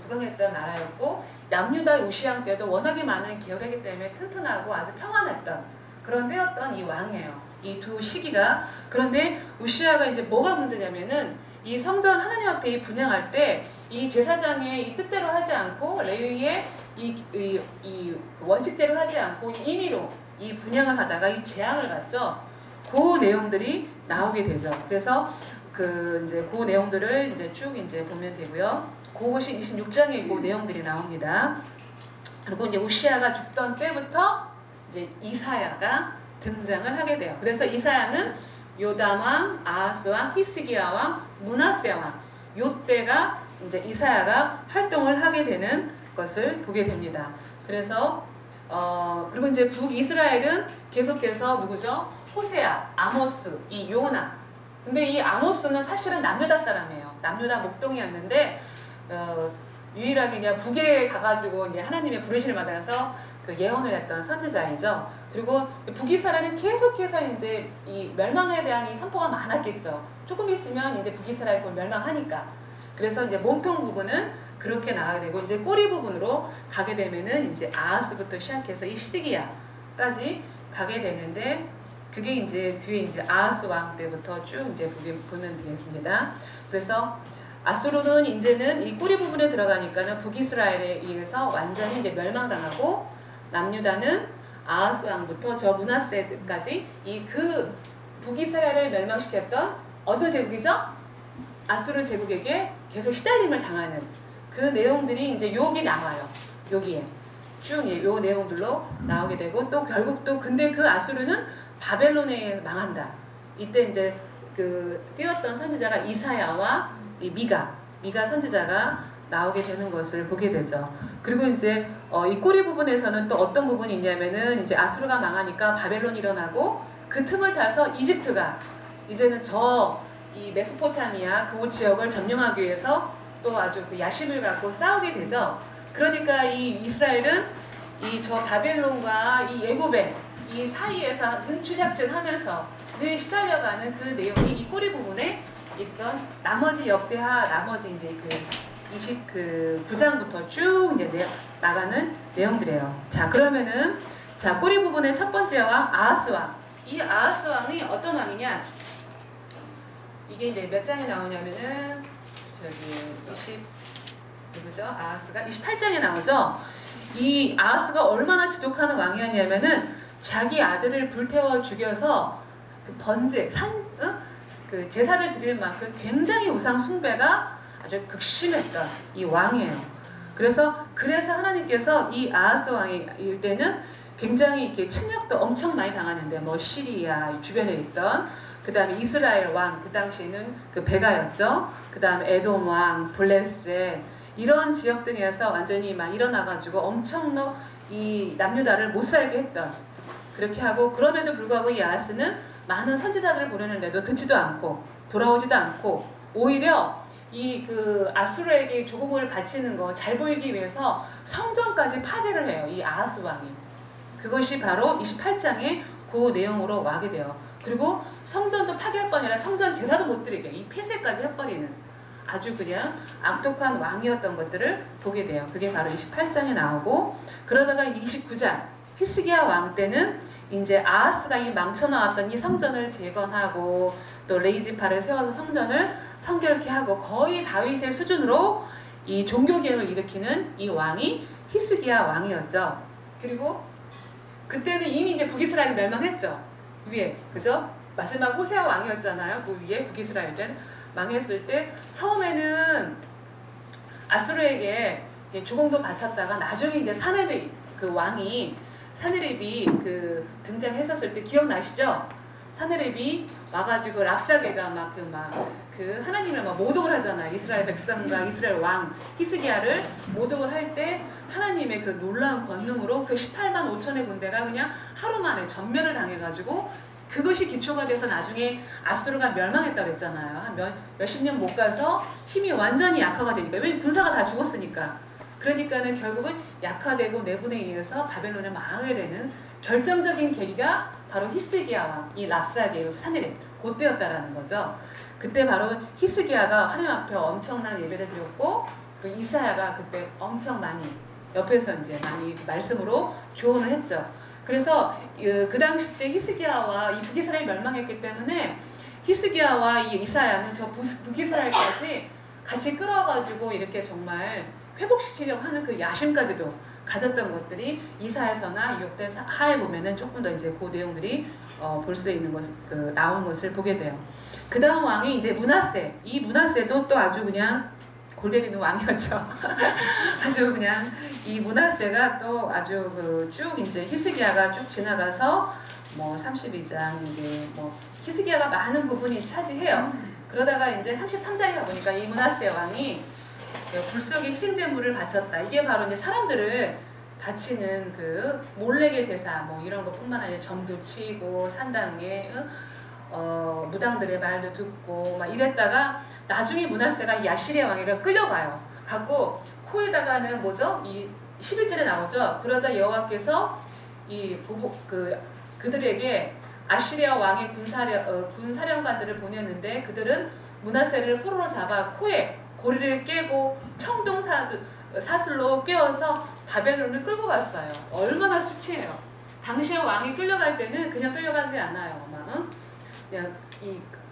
부강했던 나라였고, 남유다 우시양 때도 워낙에 많은 계열이기 때문에 튼튼하고 아주 평안했던 그런 때였던 이 왕이에요. 이 두 시기가. 그런데 우시야가 이제 뭐가 문제냐면은 이 성전 하나님 앞에 분향할 때 이 제사장의 이 뜻대로 하지 않고 레위의 이 원칙대로 하지 않고 임의로 이 분향을 하다가 이 재앙을 받죠. 그 내용들이 나오게 되죠. 그래서 이제 그 내용들을 이제 쭉 이제 보면 되고요. 그것이 26장에 그 내용들이 나옵니다. 그리고 이제 우시야가 죽던 때부터 이제 이사야가 등장을 하게 돼요. 그래서 이사야는 요담 왕, 아하스 왕, 히스기야 왕, 므낫세 왕, 요때가 이제 이사야가 활동을 하게 되는 것을 보게 됩니다. 그래서 그리고 이제 북이스라엘은 계속해서 누구죠? 호세아, 아모스, 이 요나. 근데 이 아모스는 사실은 남유다 사람이에요. 남유다 목동이었는데 유일하게 그냥 북에 가가지고 이제 하나님의 부르심을 받아서 그 예언을 했던 선지자이죠. 그리고 북이스라엘은 계속해서 이제 이 멸망에 대한 이 선포가 많았겠죠. 조금 있으면 이제 북이스라엘 곧 멸망하니까. 그래서 이제 몸통 부분은 그렇게 나가게 되고, 이제 꼬리 부분으로 가게 되면은 이제 아하스부터 시작해서 이 시드기야까지 가게 되는데, 그게 이제 뒤에 이제 아하스 왕 때부터 쭉 이제 보면 되겠습니다. 그래서 아수르는 이제는 이 꼬리 부분에 들어가니까는 북이스라엘에 의해서 완전히 이제 멸망당하고, 남유다는 아하스 왕부터 저 므낫세까지 이 북이스라엘을 멸망시켰던 어느 제국이죠? 아수르 제국에게 계속 시달림을 당하는 그 내용들이 이제 여기 나와요. 여기에 쭉 요 내용들로 나오게 되고, 또 결국 또 근데 그 아수르는 바벨론에 의해 망한다. 이때 이제 띄웠던 선지자가 이사야와 이 미가 선지자가 나오게 되는 것을 보게 되죠. 그리고 이제 이 꼬리 부분에서는 또 어떤 부분이 있냐면은 이제 아수르가 망하니까 바벨론이 일어나고, 그 틈을 타서 이집트가 이제는 이 메소포타미아 그 지역을 점령하기 위해서 또 아주 야심을 갖고 싸우게 되죠. 그러니까 이 이스라엘은 이 저 바벨론과 이 애굽의 이 사이에서 눈추작전하면서 늘 시달려가는 그 내용이 이 꼬리 부분에 있던 나머지 나머지 이제 29장부터 쭉 이제 나가는 내용들이에요. 자, 그러면은 꼬리 부분의 첫 번째 왕 아하스 왕. 이 아하스 왕이 어떤 왕이냐? 이게 이제 몇 장에 나오냐면은 누구죠? 아하스가 28장에 나오죠. 이 아하스가 얼마나 지독한 왕이었냐면은 자기 아들을 불태워 죽여서 제사를 드릴 만큼 굉장히 우상 숭배가 아주 극심했던 이 왕이에요. 그래서 하나님께서 이 아하스 왕일 때는 굉장히 이렇게 침략도 엄청 많이 당하는데, 시리아 주변에 있던, 그 다음에 이스라엘 왕, 그 당시에는 베가였죠. 그 다음에 에돔 왕, 블레셋, 이런 지역 등에서 완전히 막 일어나가지고 엄청난 이 남유다를 못 살게 했던, 그렇게 하고, 그럼에도 불구하고 이 아하스는 많은 선지자들을 보내는데도 듣지도 않고 돌아오지도 않고, 오히려 아수르에게 조공을 바치는 거 잘 보이기 위해서 성전까지 파괴를 해요. 이 아하스 왕이. 그것이 바로 28장의 그 내용으로 와게 돼요. 그리고 성전도 파괴할 뿐 아니라 성전 제사도 못 드리게 이 폐쇄까지 해버리는 아주 그냥 악독한 왕이었던 것들을 보게 돼요. 그게 바로 28장에 나오고, 그러다가 29장 히스기야 왕 때는 이제 아하스가 이 망쳐나왔던 이 성전을 재건하고, 또 레이지파를 세워서 성전을 성결케 하고, 거의 다윗의 수준으로 이 종교개혁을 일으키는 이 왕이 히스기야 왕이었죠. 그리고 그때는 이미 이제 북이스라엘이 멸망했죠. 위에, 그죠? 마지막 호세아 왕이었잖아요. 그 위에 북이스라엘 때 망했을 때 처음에는 아수르에게 조공도 바쳤다가, 나중에 이제 사네립이 등장했었을 때 기억나시죠? 사네립이 와가지고 랍사게가 하나님을 모독을 하잖아요. 이스라엘 백성과 이스라엘 왕 히스기야를 모독을 할 때 하나님의 그 놀라운 권능으로 18만 5천의 군대가 그냥 하루 만에 전멸을 당해가지고, 그것이 기초가 돼서 나중에 아수르가 멸망했다고 했잖아요. 한 몇십 년 못 가서 힘이 완전히 약화가 되니까. 왜? 군사가 다 죽었으니까. 그러니까는 결국은 약화되고 내분에 의해서 바벨론을 망하게 되는 결정적인 계기가 바로 히스기야 왕, 이 랍사게, 사네립, 그때였다라는 거죠. 그때 바로 히스기야가 하나님 앞에 엄청난 예배를 드렸고, 그리고 이사야가 그때 엄청 많이 옆에서 이제 많이 말씀으로 조언을 했죠. 그래서 그 당시 때 히스기야와 이 북이스라엘이 멸망했기 때문에 히스기야와 이 이사야는 저 북이스라엘까지 같이 끌어가지고 이렇게 정말 회복시키려고 하는 그 야심까지도 가졌던 것들이 이사야서나 역대하에 보면은 조금 더 이제 그 내용들이 볼 수 있는 것, 나온 것을 보게 돼요. 그 다음 왕이 이제 므낫세. 이 므낫세도 또 아주 그냥 골뱅이 있는 왕이었죠. 아주 그냥 이 므낫세가 또 아주 쭉 이제 히스기야가 쭉 지나가서 뭐 32장 이제 뭐 히스기야가 많은 부분이 차지해요. 그러다가 이제 33장에 가보니까 이 므낫세 왕이 불속의 희생제물을 바쳤다. 이게 바로 이제 사람들을 바치는 그 몰래의 제사 뭐 이런 것뿐만 아니라 점도 치고 산당에 무당들의 말도 듣고 막 이랬다가 나중에 므낫세가 야시리아 왕에게 끌려가요. 갖고 코에다가는 뭐죠? 이 11절에 나오죠. 그러자 여호와께서 이 그들에게 아시리아 왕의 군사령관들을 보냈는데 그들은 므낫세를 포로로 잡아 코에 고리를 깨고 청동 사슬로 꿰어서 바벨론을 끌고 갔어요. 얼마나 수치해요. 당시에 왕이 끌려갈 때는 그냥 끌려가지 않아요. 그냥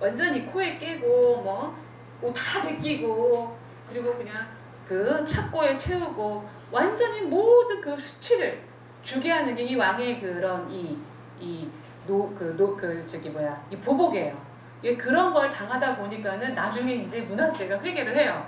완전히 코에 깨고 뭐 옷 다 벗기고 그리고 그냥 그 착고에 채우고 완전히 모든 그 수치를 주게 하는 게 이 왕의 그런 이 보복이에요. 그런 걸 당하다 보니까는 나중에 이제 므낫세가 회개를 해요.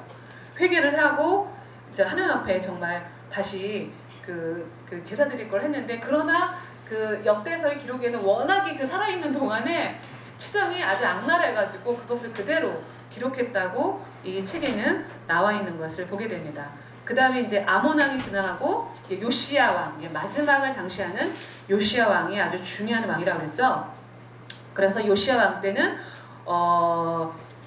회개를 하고 이제 하나님 앞에 정말 다시 그 제사 드릴 걸 했는데, 그러나 그 역대서의 기록에는 워낙에 그 살아있는 동안에 치정이 아주 악랄해가지고 그것을 그대로 기록했다고 이 책에는 나와 있는 것을 보게 됩니다. 그 다음에 이제 아몬 왕이 지나가고 요시야 왕, 마지막을 당시하는 요시야 왕이 아주 중요한 왕이라고 그랬죠. 그래서 요시야 왕 때는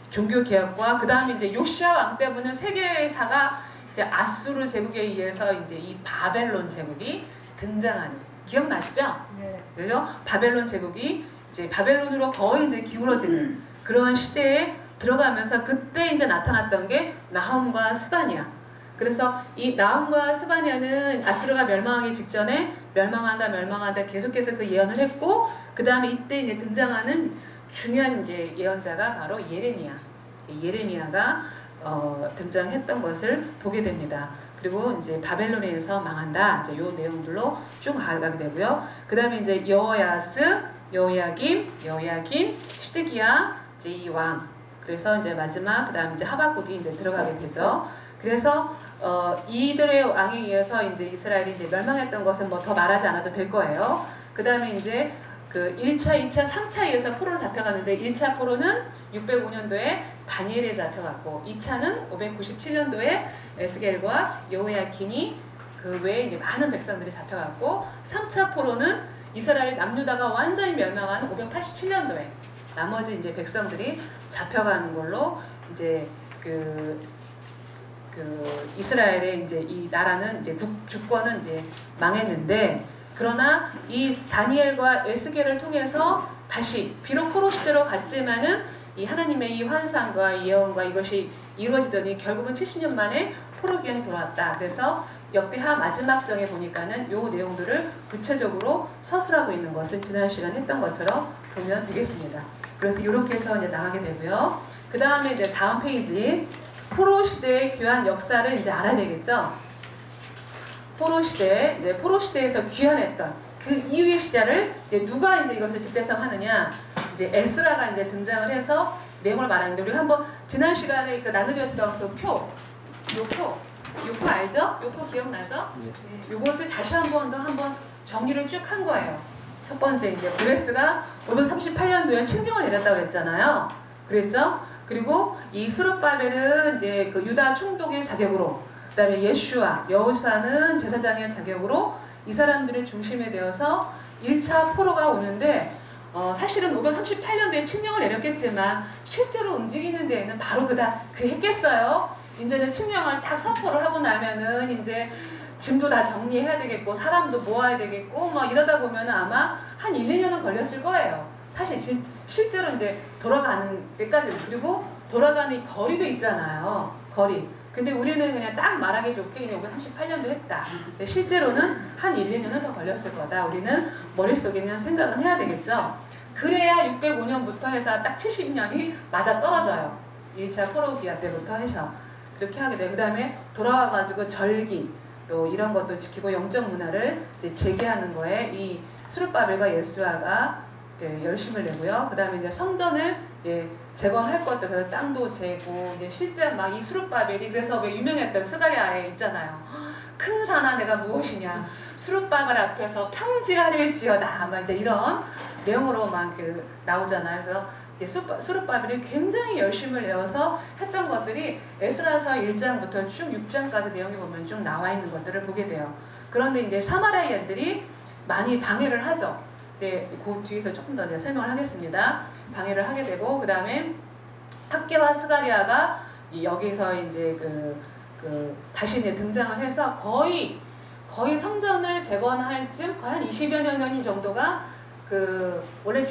종교 개혁과 그 다음에 이제 요시야 왕 때문에 세계사가 이제 아수르 제국에 의해서 이제 이 바벨론 제국이 등장하는, 기억나시죠? 네. 그래서 바벨론 제국이 이제 바벨론으로 거의 이제 기울어지는 그런 시대에 들어가면서 그때 이제 나타났던 게 나훔과 스바냐. 그래서 이 나훔과 스바냐는 아수르가 멸망하기 직전에 멸망한다 계속해서 그 예언을 했고, 그 다음에 이때 이제 등장하는 중요한 이제 예언자가 바로 예레미야. 예레미야가 등장했던 것을 보게 됩니다. 그리고 이제 바벨론에서 망한다. 이제 요 내용들로 쭉 가게 되고요. 그 다음에 이제 여호야스, 여호야긴, 시드기야, 이제 이 왕. 그래서 이제 마지막 그 다음에 이제 하박국이 이제 들어가게 되죠. 그래서 이들의 왕에 의해서 이제 이스라엘이 이제 멸망했던 것은 뭐 더 말하지 않아도 될 거예요. 그 다음에 이제 그 1차, 2차, 3차에 의해서 포로로 잡혀갔는데 1차 포로는 605년도에 다니엘에 잡혀갔고 2차는 597년도에 에스겔과 여호야긴이 그 외에 이제 많은 백성들이 잡혀갔고 3차 포로는 이스라엘 남유다가 완전히 멸망한 587년도에 나머지 이제 백성들이 잡혀가는 걸로 이제 이스라엘의 이제 이 나라는 이제 주권은 이제 망했는데, 그러나 이 다니엘과 에스겔을 통해서 다시 비록 포로 시대로 갔지만은 이 하나님의 이 환상과 이 예언과 이것이 이루어지더니 결국은 70년 만에 포로 귀환이 돌아왔다. 그래서 역대하 마지막 정에 보니까는 요 내용들을 구체적으로 서술하고 있는 것을 지난 시간에 했던 것처럼 보면 되겠습니다. 그래서 이렇게 해서 이제 나가게 되고요. 그 다음에 이제 다음 페이지 포로 시대의 귀환 역사를 이제 알아야 되겠죠. 포로 시대에서 귀환했던 그 이후의 시대를 이제 누가 이제 이것을 집대성하느냐, 이제 에스라가 이제 등장을 해서 내용을 말하는데, 우리가 한번 지난 시간에 나누었던 그 표 알죠? 요 표 기억나죠? 요것을 다시 한번 정리를 쭉 한 거예요. 첫 번째 이제 브레스가 538년도에 칙령을 내렸다고 했잖아요. 그랬죠? 그리고 이 스룹바벨은 이제 그 유다 총독의 자격으로, 그다음에 여호수아는 제사장의 자격으로 이 사람들의 중심에 되어서 1차 포로가 오는데, 사실은 538년도에 칙령을 내렸겠지만 실제로 움직이는 데에는 바로 그 했겠어요. 이제는 칙령을 딱 선포를 하고 나면은 이제 짐도 다 정리해야 되겠고 사람도 모아야 되겠고 뭐 이러다 보면은 아마 한 1, 2년은 걸렸을 거예요. 사실 실제로 이제 돌아가는 데까지, 그리고 돌아가는 이 거리도 있잖아요. 거리. 근데 우리는 그냥 딱 말하기 좋게 그냥 538년도 했다. 근데 실제로는 한 1, 2년은 더 걸렸을 거다. 우리는 머릿속에 그냥 생각은 해야 되겠죠. 그래야 605년부터 해서 딱 70년이 맞아 떨어져요. 1차 포로기아 때부터 해서. 그렇게 하게 돼요. 그 다음에 돌아와가지고 절기, 또 이런 것도 지키고 영적 문화를 이제 재개하는 거에 이 수룹바벨과 예수아가 이제 열심을 내고요. 그 다음에 이제 성전을 이제 재건할 것들, 그래서 땅도 재고, 이제 실제 막 이 수룹바벨이, 그래서 왜 유명했던 스가랴에 있잖아요. 큰 산아 내가 무엇이냐, 수룹바벨 앞에서 평지하릴지어다, 막 이제 이런 내용으로 막 그 나오잖아요. 그래서 이제 수룹바벨이 굉장히 열심을 내어서 했던 것들이 에스라서 1장부터 쭉 6장까지 내용이 보면 쭉 나와 있는 것들을 보게 돼요. 그런데 이제 사마리아인들이 많이 방해를 하죠. 네, 그 뒤에서 조금 더 설명을 하겠습니다. 방해를 하게 되고, 그 다음에 학개와 스가랴가 여기서 이제 다시 이제 등장을 해서 거의 성전을 재건할 쯤 거의 한 20여 년 전 정도가 원래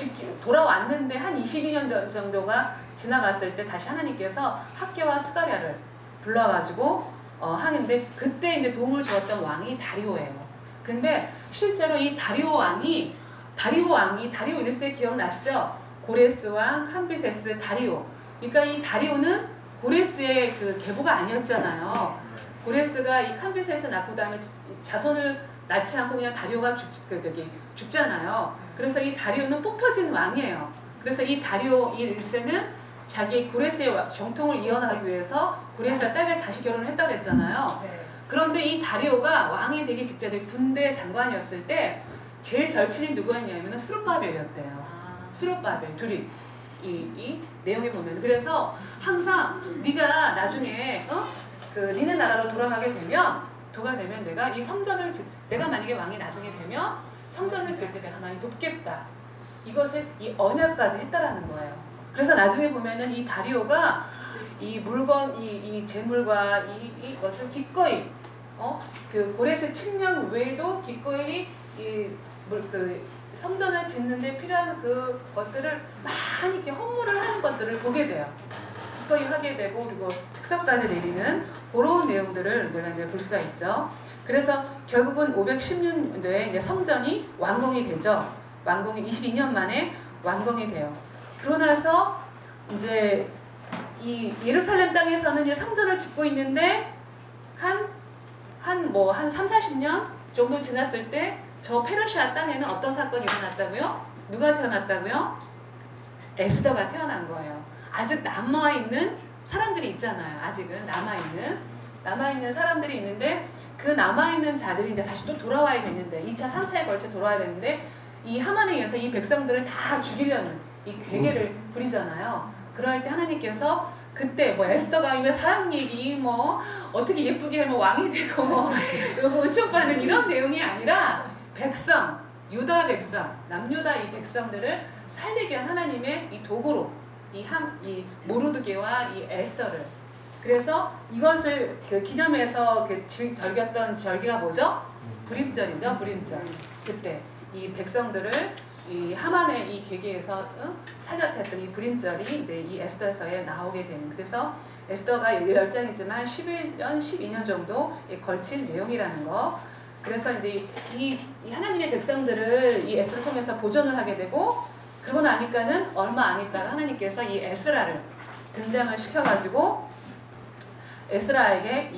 돌아왔는데 한 22년 정도가 지나갔을 때 다시 하나님께서 학개와 스가랴를 불러가지고 하는데, 그때 이제 도움을 주었던 왕이 다리오예요. 근데 실제로 이 다리오 1세 기억나시죠? 고레스 왕, 캄비세스, 다리오. 그러니까 이 다리오는 고레스의 그 계보가 아니었잖아요. 고레스가 이 캄비세스 낳고 다음에 자손을 낳지 않고 그냥 다리오가 죽잖아요. 그래서 이 다리오는 뽑혀진 왕이에요. 그래서 이 다리오 1세는 자기 고레스의 정통을 이어나가기 위해서 고레스와 딸과 다시 결혼을 했다고 했잖아요. 그런데 이 다리오가 왕이 되기 직전에 군대 장관이었을 때 제일 절친이 누구였냐면 수룹바벨이었대요. 수룹바벨 둘이 이 내용에 보면, 그래서 항상 네가 나중에 니네 나라로 돌아가게 되면 내가 이 성전을 내가 만약에 왕이 나중에 되면 성전을 지을 때 내가 많이 돕겠다. 이것을 이 언약까지 했다라는 거예요. 그래서 나중에 보면은 이 다리오가 이 물건, 이 재물과 이것을 기꺼이 그 고레스 측량 외에도 기꺼이 성전을 짓는데 필요한 그 것들을 많이 이렇게 헌물을 하는 것들을 보게 돼요. 기꺼이 하게 되고, 그리고 특성까지 내리는 그런 내용들을 우리가 이제 볼 수가 있죠. 그래서 결국은 510년도에 이제 성전이 완공이 되죠. 완공이 22년 만에 완공이 돼요. 그러고 나서 이제 이 예루살렘 땅에서는 이제 성전을 짓고 있는데 한 3, 40년 정도 지났을 때 저 페르시아 땅에는 어떤 사건이 일어났다고요? 누가 태어났다고요? 에스더가 태어난 거예요. 아직 남아있는 사람들이 있잖아요. 아직은 남아있는 사람들이 있는데, 그 남아있는 자들이 이제 다시 또 돌아와야 되는데, 2차, 3차에 걸쳐 돌아와야 되는데, 이 하만에 의해서 이 백성들을 다 죽이려는 이 괴계를 부리잖아요. 그럴 때 하나님께서 그때 에스더가 왜 사랑 얘기 어떻게 예쁘게 왕이 되고 은총받는 이런 내용이 아니라 백성, 유다 백성, 남유다 이 백성들을 살리게 한 하나님의 이 도구로 이 모르드게와 이 에스더를, 그래서 이것을 기념해서 절겼던 절기가 뭐죠? 부림절이죠. 부림절. 그때 이 백성들을 이 하만의 이 괴계에서 살렸던 이 부림절이 이제 이 에스더서에 나오게 되는, 그래서 에스더가 10장이지만 11년, 12년 정도에 걸친 내용이라는 거. 그래서 이제 이 하나님의 백성들을 이 에스더를 통해서 보존을 하게 되고, 그러고 나니까는 얼마 안 있다가 하나님께서 이 에스라를 등장을 시켜가지고 에스라에게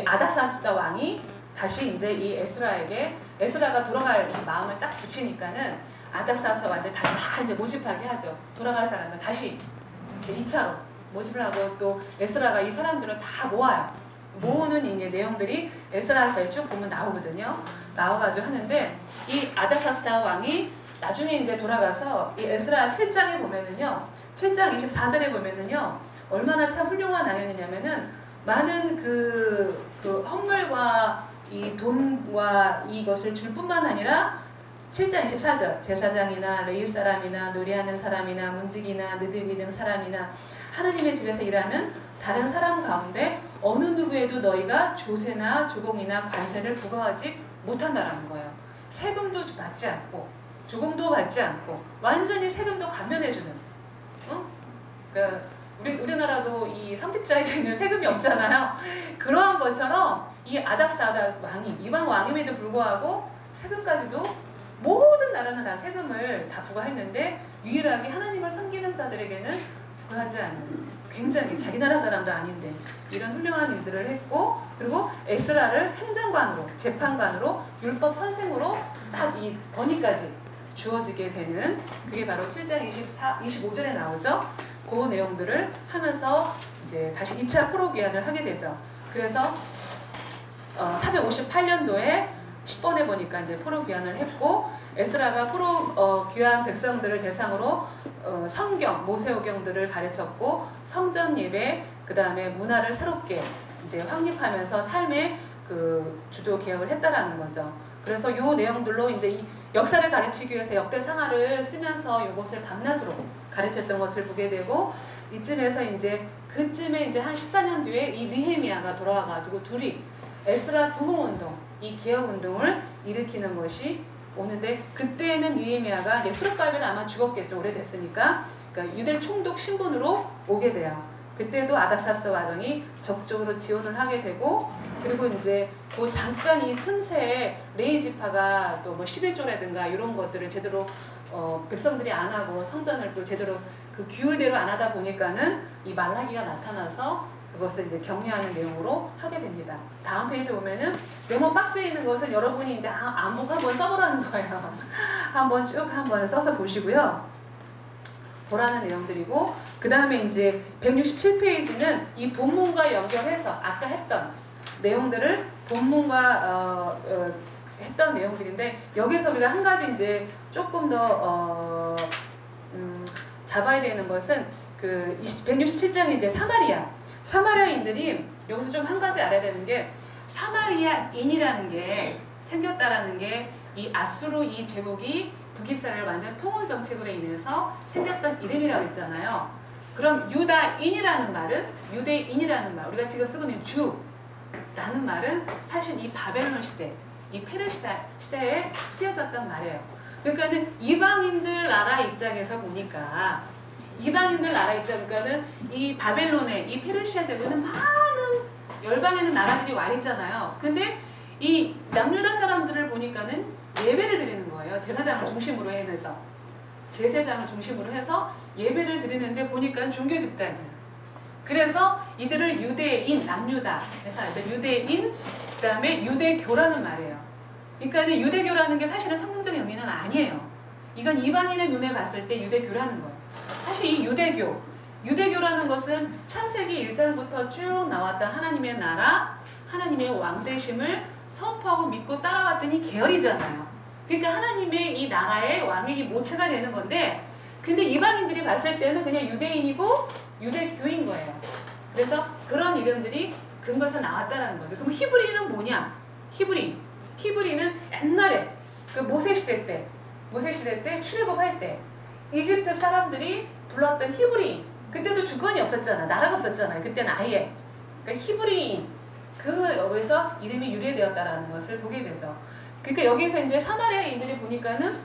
아닥사스다 왕이 다시 이제 이 에스라가 돌아갈 이 마음을 딱 붙이니까는 아닥사스다 왕을 다시 다 이제 모집하게 하죠. 돌아갈 사람을 다시 2차로 모집을 하고, 또 에스라가 이 사람들을 다 모아요. 모으는 이 내용들이 에스라서에 쭉 보면 나오거든요. 나와가지고 하는데, 이 아닥사스다 왕이 나중에 이제 돌아가서 이 에스라 7장에 보면은요, 7장 24절에 보면은요, 얼마나 참 훌륭한 왕이었냐면은 많은 그 헌물과 이 돈과 이것을 줄 뿐만 아니라 7장 24절 제사장이나 레위 사람이나 노래하는 사람이나 문지기나 느들 믿는 사람이나 하나님의 집에서 일하는 다른 사람 가운데 어느 누구에도 너희가 조세나 조공이나 관세를 부과하지 못한다라는 거예요. 세금도 받지 않고 조공도 받지 않고 완전히 세금도 감면해주는. 응? 그러니까 우리나라도 이 상직자에게는 세금이 없잖아요. 그러한 것처럼 이 아닥사다 왕이 이방 왕임에도 불구하고 세금까지도 모든 나라는 다 세금을 다 부과했는데 유일하게 하나님을 섬기는 자들에게는 부과하지 않은, 굉장히 자기 나라 사람도 아닌데 이런 훌륭한 일들을 했고, 그리고 에스라를 행정관으로, 재판관으로, 율법 선생으로 딱 이 권위까지 주어지게 되는, 그게 바로 7장 25절에 나오죠. 그 내용들을 하면서 이제 다시 2차 포로 귀환을 하게 되죠. 그래서 458년도에 10번에 보니까 이제 포로 귀환을 했고, 에스라가 포로 귀환 백성들을 대상으로 성경, 모세오경들을 가르쳤고, 성전 예배, 그 다음에 문화를 새롭게 이제 확립하면서 삶의 그 주도 개혁을 했다라는 거죠. 그래서 요 내용들로 이제 이 역사를 가르치기 위해서 역대상하를 쓰면서 이것을 밤낮으로 가르쳤던 것을 보게 되고, 이쯤에서 이제 그쯤에 이제 한 14년 뒤에 이 느헤미야가 돌아와가지고 둘이 에스라 부흥운동, 이 개혁운동을 일으키는 것이 오는데, 그때는 느헤미야가 이제 수르바벨은 아마 죽었겠죠. 오래됐으니까. 그러니까 유대 총독 신분으로 오게 돼요. 그때도 아닥사스 왕이 적극적으로 지원을 하게 되고, 그리고 이제 그 잠깐 이 틈새에 레위 지파가 또 뭐 11조라든가 이런 것들을 제대로 백성들이 안 하고 성전을 또 제대로 그 규율대로 안 하다 보니까는 이 말라기가 나타나서 그것을 이제 격려하는 내용으로 하게 됩니다. 다음 페이지 보면은 메모 박스에 있는 것은 여러분이 이제 안목 한번 써보라는 거예요. 한번 쭉 한번 써서 보시고요. 보라는 내용들이고, 그 다음에 이제 167페이지는 이 본문과 연결해서 아까 했던 내용들을 본문과 했던 내용들인데, 여기서 우리가 한 가지 이제 조금 더 잡아야 되는 것은 그 167장에 이제 사마리아인들이 여기서 좀 한 가지 알아야 되는 게, 사마리아인이라는 게 생겼다라는 게 이 아수르 이 제국이 북이스라엘을 완전 통일 정책으로 인해서 생겼던 이름이라고 했잖아요. 그럼 유다인이라는 말은, 유대인이라는 말, 우리가 지금 쓰고 있는 주라는 말은 사실 이 바벨론 시대, 이 페르시아 시대에 쓰여졌단 말이에요. 그러니까는 이방인들 나라 입장에서 보니까, 이방인들 나라 입장이니까는 이 바벨론에, 이 페르시아 제국에는 많은 열방에는 나라들이 와 있잖아요. 근데 이 남유다 사람들을 보니까는 예배를 드리는 거예요. 제사장을 중심으로 해서, 제사장을 중심으로 해서 예배를 드리는데 보니까 종교 집단이에요. 그래서 이들을 유대인, 남유다 해서 유대인, 그 다음에 유대교라는 말이에요. 그러니까 유대교라는 게 사실은 성경적인 의미는 아니에요. 이건 이방인의 눈에 봤을 때 유대교라는 거예요. 사실 이 유대교라는 것은 창세기 1장부터 쭉 나왔던 하나님의 나라, 하나님의 왕되심을 선포하고 믿고 따라왔던 이 계열이잖아요. 그러니까 하나님의 이 나라의 왕의 이 모체가 되는 건데, 근데 이방인들이 봤을 때는 그냥 유대인이고 유대교인 거예요. 그래서 그런 이름들이 근거에서 나왔다는 거죠. 그럼 히브리는 뭐냐? 히브리는 옛날에 그 모세 시대 때 출애굽할 때 이집트 사람들이 불렀던 히브리인, 그때도 주권이 없었잖아. 나라가 없었잖아요. 그때는 아예. 그러니까 히브리인, 여기서 이름이 유래되었다라는 것을 보게 되죠. 그러니까 여기서 이제 사마리아인들이 보니까는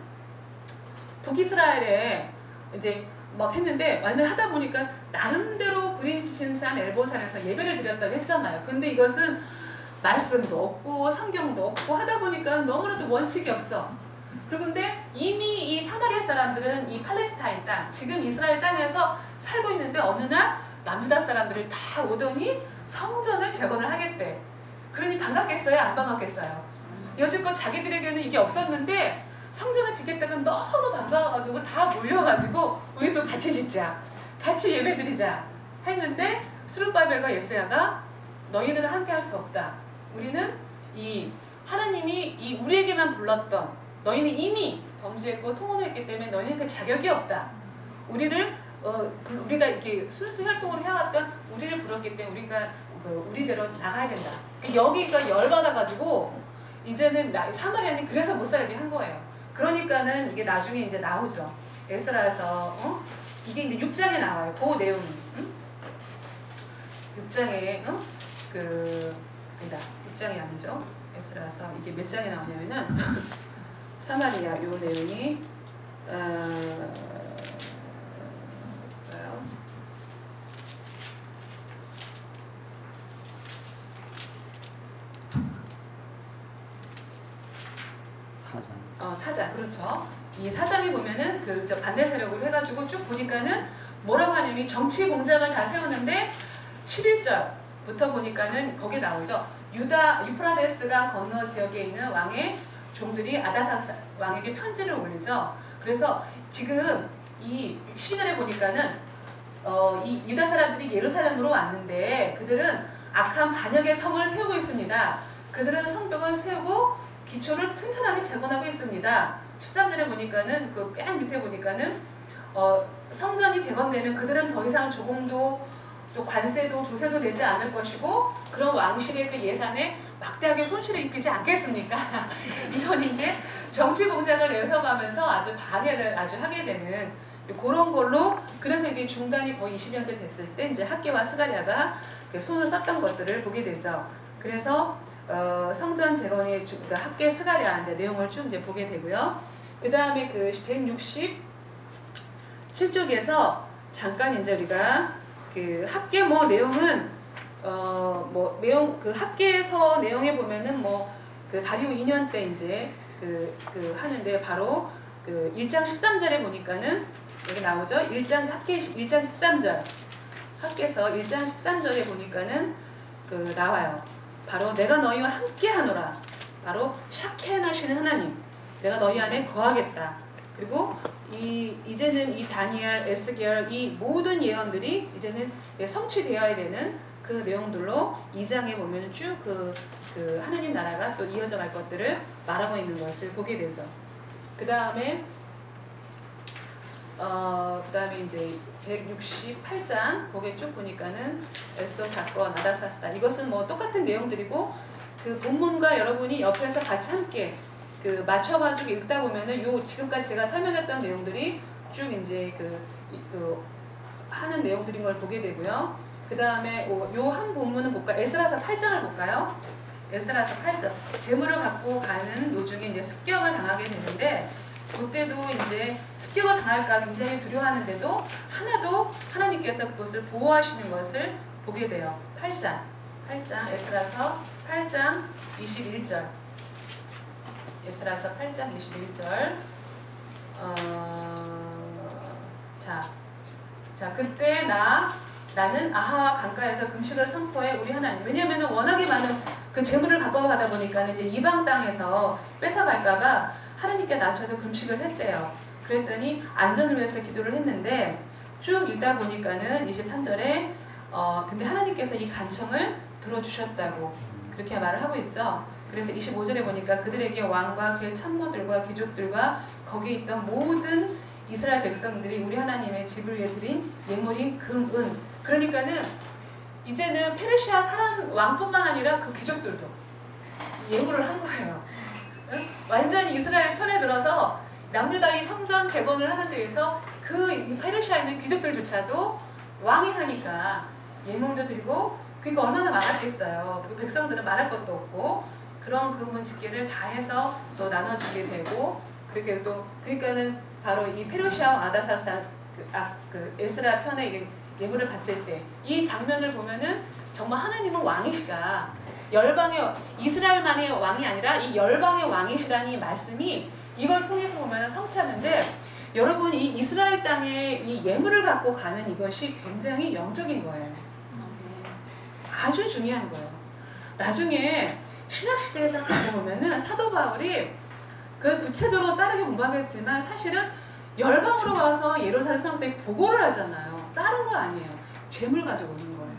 북이스라엘에 이제 막 했는데, 완전 하다 보니까 나름대로 그림신산 엘보산에서 예배를 드렸다고 했잖아요. 근데 이것은 말씀도 없고 성경도 없고 하다 보니까 너무나도 원칙이 없어. 그런데 이미 이 사마리아 사람들은 이 팔레스타인 땅, 지금 이스라엘 땅에서 살고 있는데, 어느 날 남유다 사람들이 다 오더니 성전을 재건을 하겠대. 그러니 반갑겠어요? 안 반갑겠어요? 여지껏 자기들에게는 이게 없었는데 성전을 짓겠다고 너무 반가워가지고 다 몰려가지고 우리도 같이 짓자, 같이 예배드리자 했는데, 스룹바벨과 예수야가 너희들은 함께 할 수 없다. 우리는 이 하나님이 이 우리에게만 불렀던, 너희는 이미 범죄했고 통혼했기 때문에 너희는 그 자격이 없다. 우리가 이렇게 순수 혈통으로 해왔던 우리를 불렀기 때문에 우리가 우리대로 나가야 된다. 여기가 열받아가지고 이제는 사마리아는 그래서 못 살게 한 거예요. 그러니까는 이게 나중에 이제 나오죠. 에스라에서 이게 이제 6장에 나와요. 그 내용이. 6장에 아니다. 6장이 아니죠. 에스라서 이게 몇 장에 나오냐면은 사마리아 요 내용이 뭐예요? 사장, 그렇죠. 이 사장이 보면은 저 반대 세력을 해가지고 쭉 보니까는 뭐라고 하냐면 정치 공작을 다 세우는데 11절부터 보니까는 거기 나오죠. 유프라데스강 건너 지역에 있는 왕의 종들이 아다삭 왕에게 편지를 올리죠. 그래서 지금 이 12절에 보니까는 이 유다 사람들이 예루살렘으로 왔는데 그들은 악한 반역의 성을 세우고 있습니다. 그들은 성벽을 세우고 기초를 튼튼하게 재건하고 있습니다. 13절에 보니까는 그 맨 밑에 보니까는 성전이 재건되면 그들은 더 이상 조공도 또 관세도 조세도 내지 않을 것이고 그런 왕실의 그 예산에 막대하게 손실을 입히지 않겠습니까? 이건 이제 정치 공작을 내서가면서 아주 방해를 아주 하게 되는 그런 걸로 그래서 이게 중단이 거의 20년째 됐을 때 이제 학개와 스가랴가 손을 썼던 것들을 보게 되죠. 그래서 성전 재건의 학개 스가랴 이제 내용을 쭉 이제 보게 되고요. 그 다음에 그 167쪽에서 잠깐 이제 우리가 그 학개 내용은 내용 그 학개서 내용에 보면은 그 다리오 2년 때 이제 그 하는데 바로 그 1장 13절에 보니까는 여기 나오죠. 1장 13절 학개서 1장 13절에 보니까는 그 나와요. 바로 내가 너희와 함께 하노라. 바로 샤켄하시는 하나님. 내가 너희 안에 거하겠다. 그리고 이제는 이 다니엘, 에스겔 이 모든 예언들이 이제는 성취되어야 되는 그 내용들로 2장에 보면 쭉 그 하느님 나라가 또 이어져 갈 것들을 말하고 있는 것을 보게 되죠. 그 다음에 이제 168장 거기에 쭉 보니까는 에스더 사건, 아닥사스다 이것은 똑같은 내용들이고 그 본문과 여러분이 옆에서 같이 함께 그 맞춰가지고 읽다 보면은 지금까지 제가 설명했던 내용들이 쭉 이제 그 하는 내용들인 걸 보게 되고요. 그 다음에 요 한 본문은 볼까요? 에스라서 8장을 볼까요? 에스라서 8장. 재물을 갖고 가는 도중에 이제 습격을 당하게 되는데 그때도 이제 습격을 당할까 굉장히 두려워하는데도 하나도 하나님께서 그것을 보호하시는 것을 보게 돼요. 8장 에스라서 8장 21절. 에스라서 8장 21절. 자, 그때 나는 아하와 강가에서 금식을 선포해 우리 하나님. 왜냐면은 워낙에 많은 그 재물을 갖고 가다 보니까 이제 이방 땅에서 뺏어갈까봐 하나님께 낮춰서 금식을 했대요. 그랬더니 안전을 위해서 기도를 했는데 쭉 읽다 보니까는 23절에 근데 하나님께서 이 간청을 들어주셨다고 그렇게 말을 하고 있죠. 그래서 25절에 보니까 그들에게 왕과 그의 참모들과 귀족들과 거기에 있던 모든 이스라엘 백성들이 우리 하나님의 집을 위해 드린 예물인 금, 은. 그러니까는 이제는 페르시아 사람 왕뿐만 아니라 그 귀족들도 예물을 한 거예요. 응? 완전히 이스라엘 편에 들어서 남유다의 성전 재건을 하는 데에서 그 페르시아에 있는 귀족들조차도 왕이 하니까 예물도 드리고 그러니까 얼마나 많았겠어요. 그리고 백성들은 말할 것도 없고 그런 금은 집계를 다 해서 또 나눠주게 되고 그렇게 또 그러니까는 바로 이 페르시아와 아다사사 그 에스라 편에 예물을 바칠 때 이 장면을 보면은 정말 하나님은 왕이시다. 열방의 이스라엘만의 왕이 아니라 이 열방의 왕이시라는 이 말씀이 이걸 통해서 보면 성취하는데 여러분 이 이스라엘 땅에 이 예물을 갖고 가는 이것이 굉장히 영적인 거예요. 아주 중요한 거예요. 나중에 신학시대에서 가서 보면은 사도 바울이 그 구체적으로 다르게 공부하겠지만 사실은 열방으로 가서 예루살렘 성소에 보고를 하잖아요. 다른 거 아니에요. 재물 가져오는 거예요.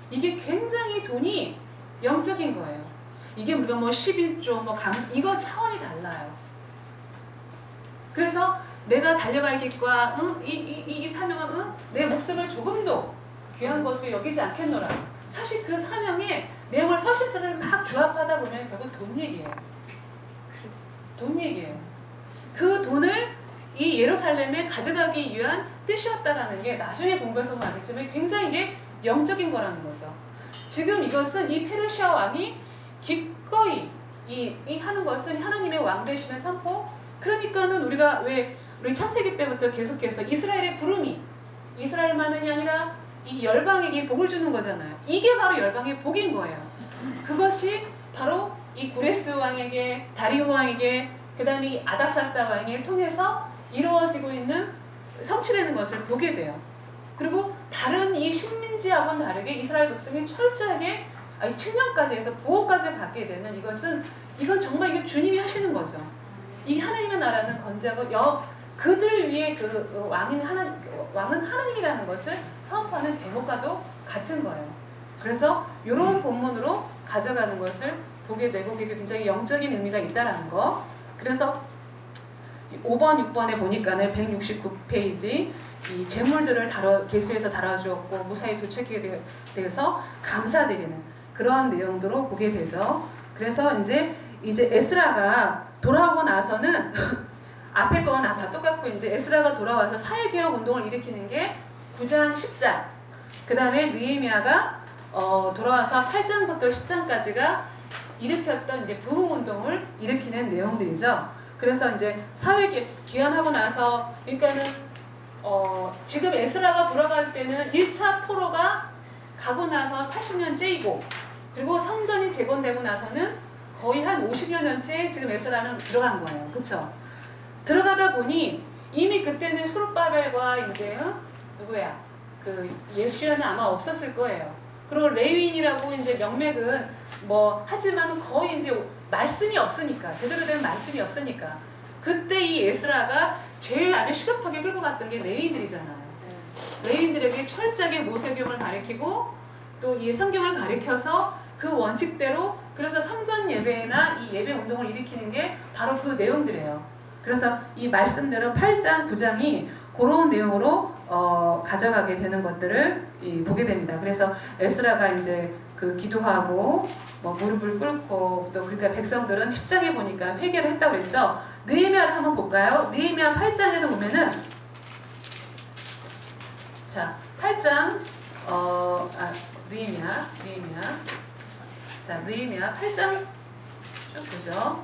이게 굉장히 돈이 영적인 거예요. 이게 우리가 11조 이거 차원이 달라요. 그래서 내가 달려갈 길과 이 사명은 내 목숨을 조금도 귀한 것으로 여기지 않겠노라. 사실 그 사명의 내용을 서신서를 막 조합하다 보면 결국 돈 얘기예요. 돈 얘기예요. 그 돈을 이 예루살렘에 가져가기 위한 뜻이었다라는 게 나중에 공부해서 알겠지만 굉장히 이게 영적인 거라는 거죠. 지금 이것은 이 페르시아 왕이 기꺼이 이 하는 것은 하나님의 왕 되심의 선포. 그러니까는 우리가 왜 우리 창세기 때부터 계속해서 이스라엘의 부름이 이스라엘만이 아니라 이 열방에게 복을 주는 거잖아요. 이게 바로 열방의 복인 거예요. 그것이 바로 이 고레스 왕에게, 다리오 왕에게, 그 다음에 이 아닥사스다 왕을 통해서 이루어지고 있는, 성취되는 것을 보게 돼요. 그리고 다른 이 식민지하고는 다르게 이스라엘 백성이 철저하게 측량까지 해서 보호까지 받게 되는 이건 정말 이게 주님이 하시는 거죠. 이 하나님의 나라는 건재하고 그들 위에 왕은 하나님이라는 것을 선포하는 대목과도 같은 거예요. 그래서 이런 본문으로 가져가는 것을 보게 되고 그게 굉장히 영적인 의미가 있다라는 거. 그래서 5번, 6번에 보니까는 169페이지 이 재물들을 계수해서 달아주었고 무사히 도착하게 되어서 감사드리는 그런 내용들로 보게 되죠. 그래서 이제 에스라가 돌아오고 나서는 앞에 건 다 똑같고 이제 에스라가 돌아와서 사회개혁 운동을 일으키는 게 9장, 10장. 그 다음에 느헤미야가 돌아와서 8장부터 10장까지가 일으켰던 이제 부흥 운동을 일으키는 내용들이죠. 그래서 이제 사회 귀환하고 나서 그러니까는 지금 에스라가 돌아갈 때는 1차 포로가 가고 나서 80년째이고 그리고 성전이 재건되고 나서는 거의 한 50여 년째 지금 에스라는 들어간 거예요. 그쵸? 들어가다 보니 이미 그때는 수룹바벨과 이제 누구야? 예수야는 아마 없었을 거예요. 그리고 레위인이라고 이제 명맥은 하지만 거의 이제 말씀이 없으니까, 제대로 된 말씀이 없으니까 그때 이 에스라가 제일 아주 시급하게 끌고 갔던 게 레위인들이잖아요. 레위인들에게 철저하게 모세교를 가르치고 또 이 성경을 가르쳐서 그 원칙대로, 그래서 성전 예배나 이 예배 운동을 일으키는 게 바로 그 내용들이에요. 그래서 이 말씀대로 8장, 9장이 그런 내용으로 가져가게 되는 것들을 보게 됩니다. 그래서 에스라가 이제 기도하고 무릎을 꿇고 또 그러니까 백성들은 10장에 보니까 회개를 했다고 그랬죠. 느헤미야를 한번 볼까요? 느헤미야 8장에도 보면은 자 8장 느헤미야 자 느헤미야 8장 쭉 보죠.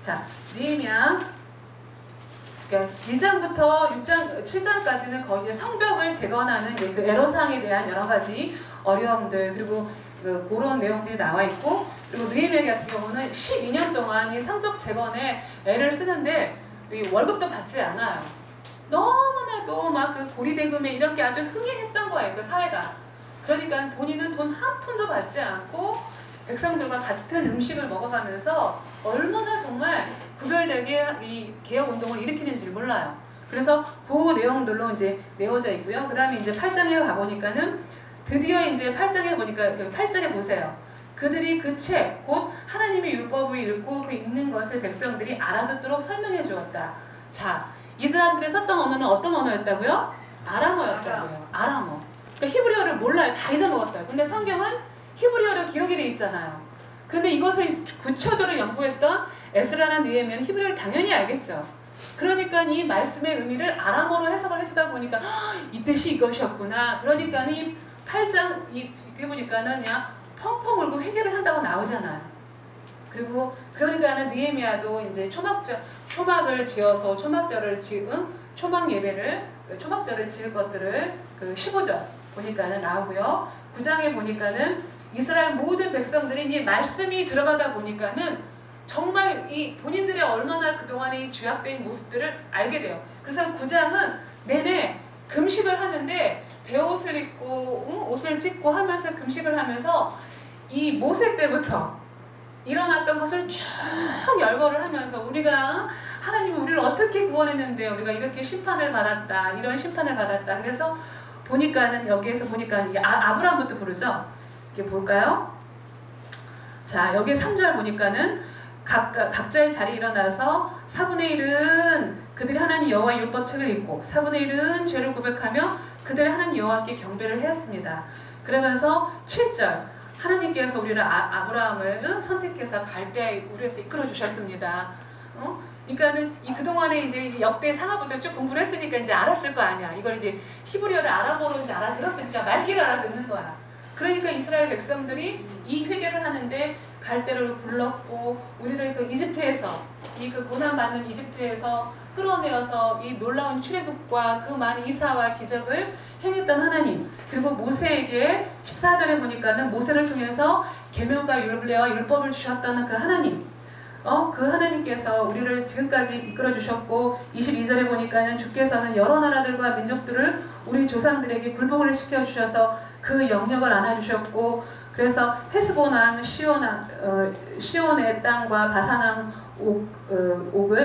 자 느헤미야 그러니까 1장부터 6장, 7장까지는 거의 성벽을 재건하는 그 애로사항에 대한 여러 가지 어려움들 그리고 그런 내용들이 나와 있고, 그리고 느헤미야 같은 경우는 12년 동안 이 성벽 재건에 애를 쓰는데 월급도 받지 않아요. 너무나도 막 고리대금에 이런 게 아주 흥행했던 거예요, 그 사회가. 그러니까 본인은 돈 한 푼도 받지 않고 백성들과 같은 음식을 먹어가면서 얼마나 정말 구별되게 이 개혁 운동을 일으키는지를 몰라요. 그래서 그 내용들로 이제 내어져 있고요. 그 다음에 이제 8장에 가보니까는 드디어 이제 8장에 보니까 8장에 보세요. 그들이 그 책, 곧 하나님의 율법을 읽고 그 읽는 것을 백성들이 알아듣도록 설명해 주었다. 자, 이 사람들이 썼던 언어는 어떤 언어였다고요? 아람어였다고요. 아람어. 그러니까 히브리어를 몰라요. 다 잊어먹었어요. 근데 성경은 히브리어로 기록이 돼 있잖아요. 근데 이것을 구체적으로 연구했던 에스라나 느헤미야는 히브리어를 당연히 알겠죠. 그러니까 이 말씀의 의미를 아람어로 해석을 해주다 보니까 이 뜻이 이것이었구나. 그러니까 이 8장 뒤에 보니까는 그냥 펑펑 울고 회개를 한다고 나오잖아요. 그리고 그러니까는 느헤미야도 이제 초막을 지어서 초막절을 초막 예배를 초막절을 지을 것들을 15절 보니까는 나오고요. 9장에 보니까는 이스라엘 모든 백성들이 이 말씀이 들어가다 보니까는 정말 이 본인들의 얼마나 그동안의 죄악된 모습들을 알게 돼요. 그래서 9장은 내내 금식을 하는데 베옷을 입고 옷을 찢고 하면서 금식을 하면서 이 모세 때부터 일어났던 것을 쭉 열거를 하면서 우리가 하나님이 우리를 어떻게 구원했는데 우리가 이렇게 심판을 받았다, 이런 심판을 받았다. 그래서 보니까는 여기에서 보니까 아브라함부터 부르죠. 이게 볼까요? 자, 여기 3절 보니까는 각자의 자리에 일어나서 4분의 1은 그들이 하나님 여호와의 율법책을 읽고 4분의 1은 죄를 고백하며 그들이 하나님 여호와께 경배를 하였습니다. 그러면서 7절 하나님께서 우리를 아브라함을 선택해서 갈대아의 우리에서 이끌어 주셨습니다. 그러니까는 그동안에 이제 역대 상하부터 쭉 공부를 했으니까 이제 알았을 거 아니야. 이걸 이제 히브리어를 아람어로 이제 알아들었으니까 말귀를 알아듣는 거야. 그러니까 이스라엘 백성들이 이 회개를 하는데 갈대를 불렀고 우리를 이집트에서 고난받는 이집트에서 끌어내어서 이 놀라운 출애굽과 그 많은 이사와 기적을 행했던 하나님, 그리고 모세에게 14절에 보니까는 모세를 통해서 계명과 율례와 율법을 주셨다는 그 하나님, 그 하나님께서 우리를 지금까지 이끌어 주셨고, 22절에 보니까는 주께서는 여러 나라들과 민족들을 우리 조상들에게 굴복을 시켜 주셔서 그 영역을 안아 주셨고, 그래서 헤스본왕 시온의 땅과 바산왕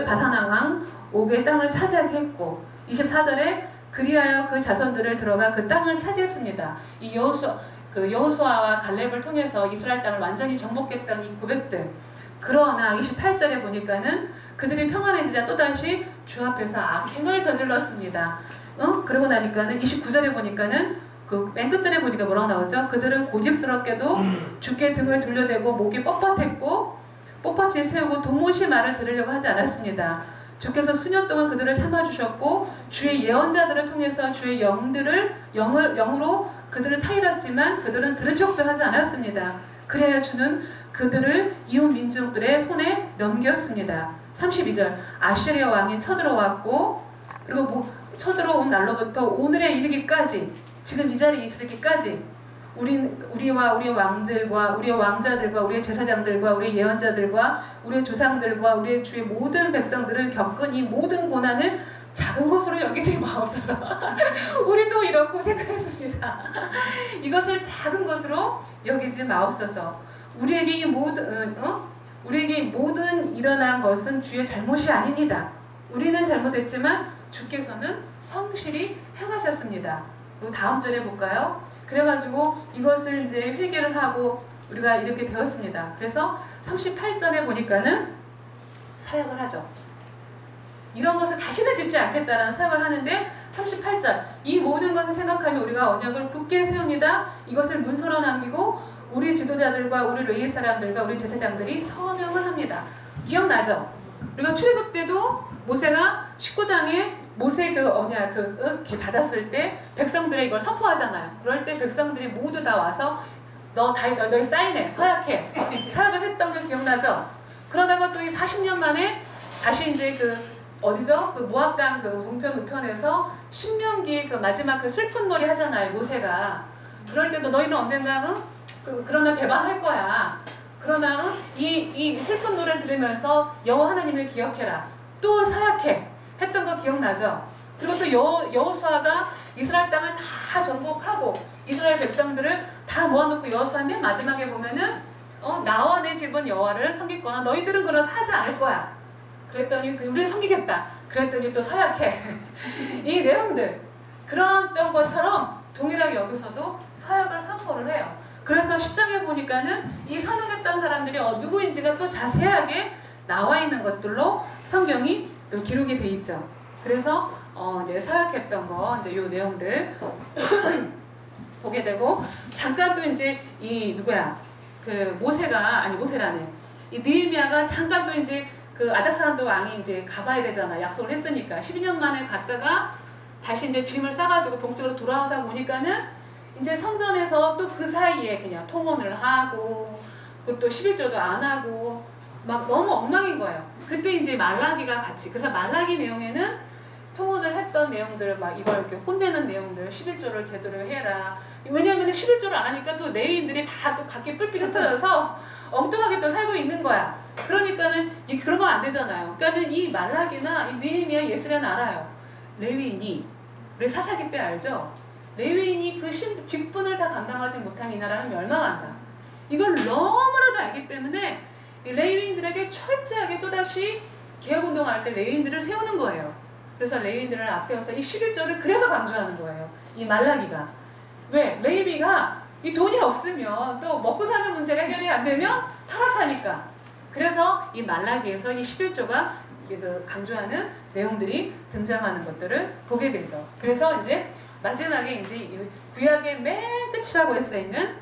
바산왕 옥의 땅을 차지하게 했고, 24절에 그리하여 그 자손들을 들어가 그 땅을 차지했습니다. 이 여호수아와 갈렙을 통해서 이스라엘 땅을 완전히 정복했던 이 고백들. 그러나 28절에 보니까는 그들이 평안해지자 또다시 주 앞에서 악행을 저질렀습니다. 그러고 나니까는 29절에 보니까는 그 맨 끝절에 보니까 뭐라고 나오죠? 그들은 고집스럽게도 주께 등을 돌려대고 목이 뻣뻣했고 뻣뻣이 세우고 도무시 말을 들으려고 하지 않았습니다. 주께서 수년 동안 그들을 참아주셨고 주의 예언자들을 통해서 주의 영으로 그들을 타일렀지만 그들은 들은 척도 하지 않았습니다. 그래야 주는 그들을 이웃 민족들의 손에 넘겼습니다. 32절 아시리아 왕이 쳐들어왔고, 그리고 쳐들어온 날로부터 오늘에 이르기까지, 지금 이 자리에 이르기까지 우리와 우리의 왕들과 우리의 왕자들과 우리의 제사장들과 우리의 예언자들과 우리의 조상들과 우리의 주의 모든 백성들을 겪은 이 모든 고난을 작은 것으로 여기지 마옵소서. 우리도 이런 고생했습니다. 이것을 작은 것으로 여기지 마옵소서. 우리에게 모든 일어난 것은 주의 잘못이 아닙니다. 우리는 잘못했지만 주께서는 성실히 행하셨습니다. 다음 절에 볼까요? 그래가지고 이것을 이제 회개를 하고 우리가 이렇게 되었습니다. 그래서 38절에 보니까는 사역을 하죠. 이런 것을 다시는 짓지 않겠다는 사역을 하는데, 38절 이 모든 것을 생각하며 우리가 언약을 굳게 세웁니다. 이것을 문서로 남기고 우리 지도자들과 우리 레위 사람들과 우리 제사장들이 서명을 합니다. 기억나죠? 우리가 출애굽 때도 모세가 19장에 모세 그 언약 이렇게 받았을 때 백성들의 이걸 선포하잖아요. 그럴 때 백성들이 모두 다 와서 너희 사인해, 서약해, 서약을 했던 게 기억나죠? 그러다가 또 이 40년 만에 다시 이제 어디죠? 모압 땅 동편 우편에서 신명기 마지막 슬픈 놀이 하잖아요, 모세가. 그럴 때도 너희는 언젠가 그러나 배반할 거야. 그러나 이 슬픈 노래를 들으면서 여호와 하나님을 기억해라. 또 서약해. 했던 거 기억나죠? 그리고 또 여호수아가 이스라엘 땅을 다 정복하고 이스라엘 백성들을 다 모아놓고 여호수아 맨 마지막에 보면은 나와 내 집은 여호와를 섬기거나 너희들은 그러서 하지 않을 거야. 그랬더니 우리는 섬기겠다. 그랬더니 또 서약해. 이 내용들 그랬던 것처럼 동일하게 여기서도 서약을 선포를 해요. 그래서 10장에 보니까는 이 서명했던 사람들이 누구인지가 또 자세하게 나와 있는 것들로 성경이 또 기록이 돼 있죠. 그래서 이제 서약했던 거 이제 요 내용들 보게 되고, 잠깐 또 이제 모세라네. 이 느헤미야가 잠깐 또 이제 아닥사반도 왕이 이제 가봐야 되잖아. 약속을 했으니까 12년 만에 갔다가 다시 이제 짐을 싸가지고 본격적으로 돌아와서 보니까는 이제 성전에서 또 그 사이에 그냥 통혼을 하고 그것도 11조도 안 하고 막 너무 엉망인 거예요. 그때 이제 말라기가 같이, 그래서 말라기 내용에는 통혼을 했던 내용들, 막 이걸 이렇게 혼내는 내용들, 11조를 제대로 해라. 왜냐하면 11조를 안 하니까 또 레위인들이 다 또 각기 뿔뿔이 흩어져서 엉뚱하게 또 살고 있는 거야. 그러니까는 그런 거 안 되잖아요. 그러니까는 이 말라기나 이 느헤미야, 예스랴는 알아요. 레위인이, 우리 사사기 때 알죠? 레위인이 그 직분을 다 감당하지 못한 이 나라는 멸망한다. 이걸 너무나도 알기 때문에 이 레위인들에게 철저하게 또다시 개혁운동할 때 레위인들을 세우는 거예요. 그래서 레위인들을 앞세워서 이 11조를 그래서 강조하는 거예요. 이 말라기가. 왜? 레위가 이 돈이 없으면 또 먹고 사는 문제가 해결이 안 되면 타락하니까. 그래서 이 말라기에서 이 11조가 강조하는 내용들이 등장하는 것들을 보게 되죠. 그래서 이제 마지막에 이제 구약의 맨 끝이라고 할 수 있는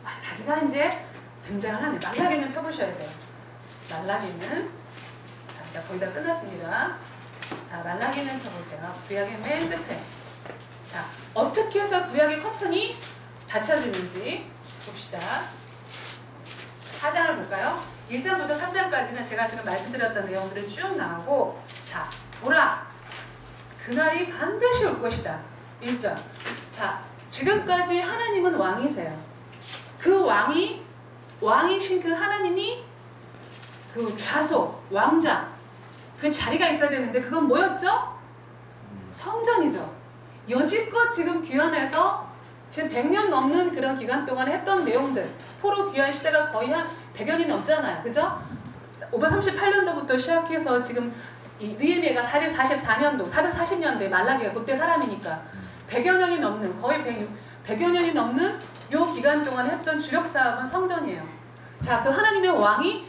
말라기가 이제 등장을 하네. 말라기는 펴보셔야 돼요. 말라기는 자, 거의 다 끝났습니다. 자, 말라기는 펴보세요. 구약의 맨 끝에. 자, 어떻게 해서 구약의 커튼이 닫혀지는지 봅시다. 4장을 볼까요? 1장부터 3장까지는 제가 지금 말씀드렸던 내용들을 쭉 나오고, 자, 보라! 그날이 반드시 올 것이다. 1절. 자, 지금까지 하나님은 왕이세요. 그 왕이신 그 하나님이 그 좌소, 왕자, 그 자리가 있어야 되는데 그건 뭐였죠? 성전이죠. 여지껏 지금 귀환해서 지금 100년 넘는 그런 기간 동안 했던 내용들, 포로 귀환 시대가 거의 한 100여 년이 넘잖아요. 그죠? 538년도부터 시작해서 지금 이 느헤미야가 444년도, 440년대 말라기가 그때 사람이니까 100여 년이 넘는, 거의 100여 년이 넘는 요 기간 동안 했던 주력 사업은 성전이에요. 자, 그 하나님의 왕이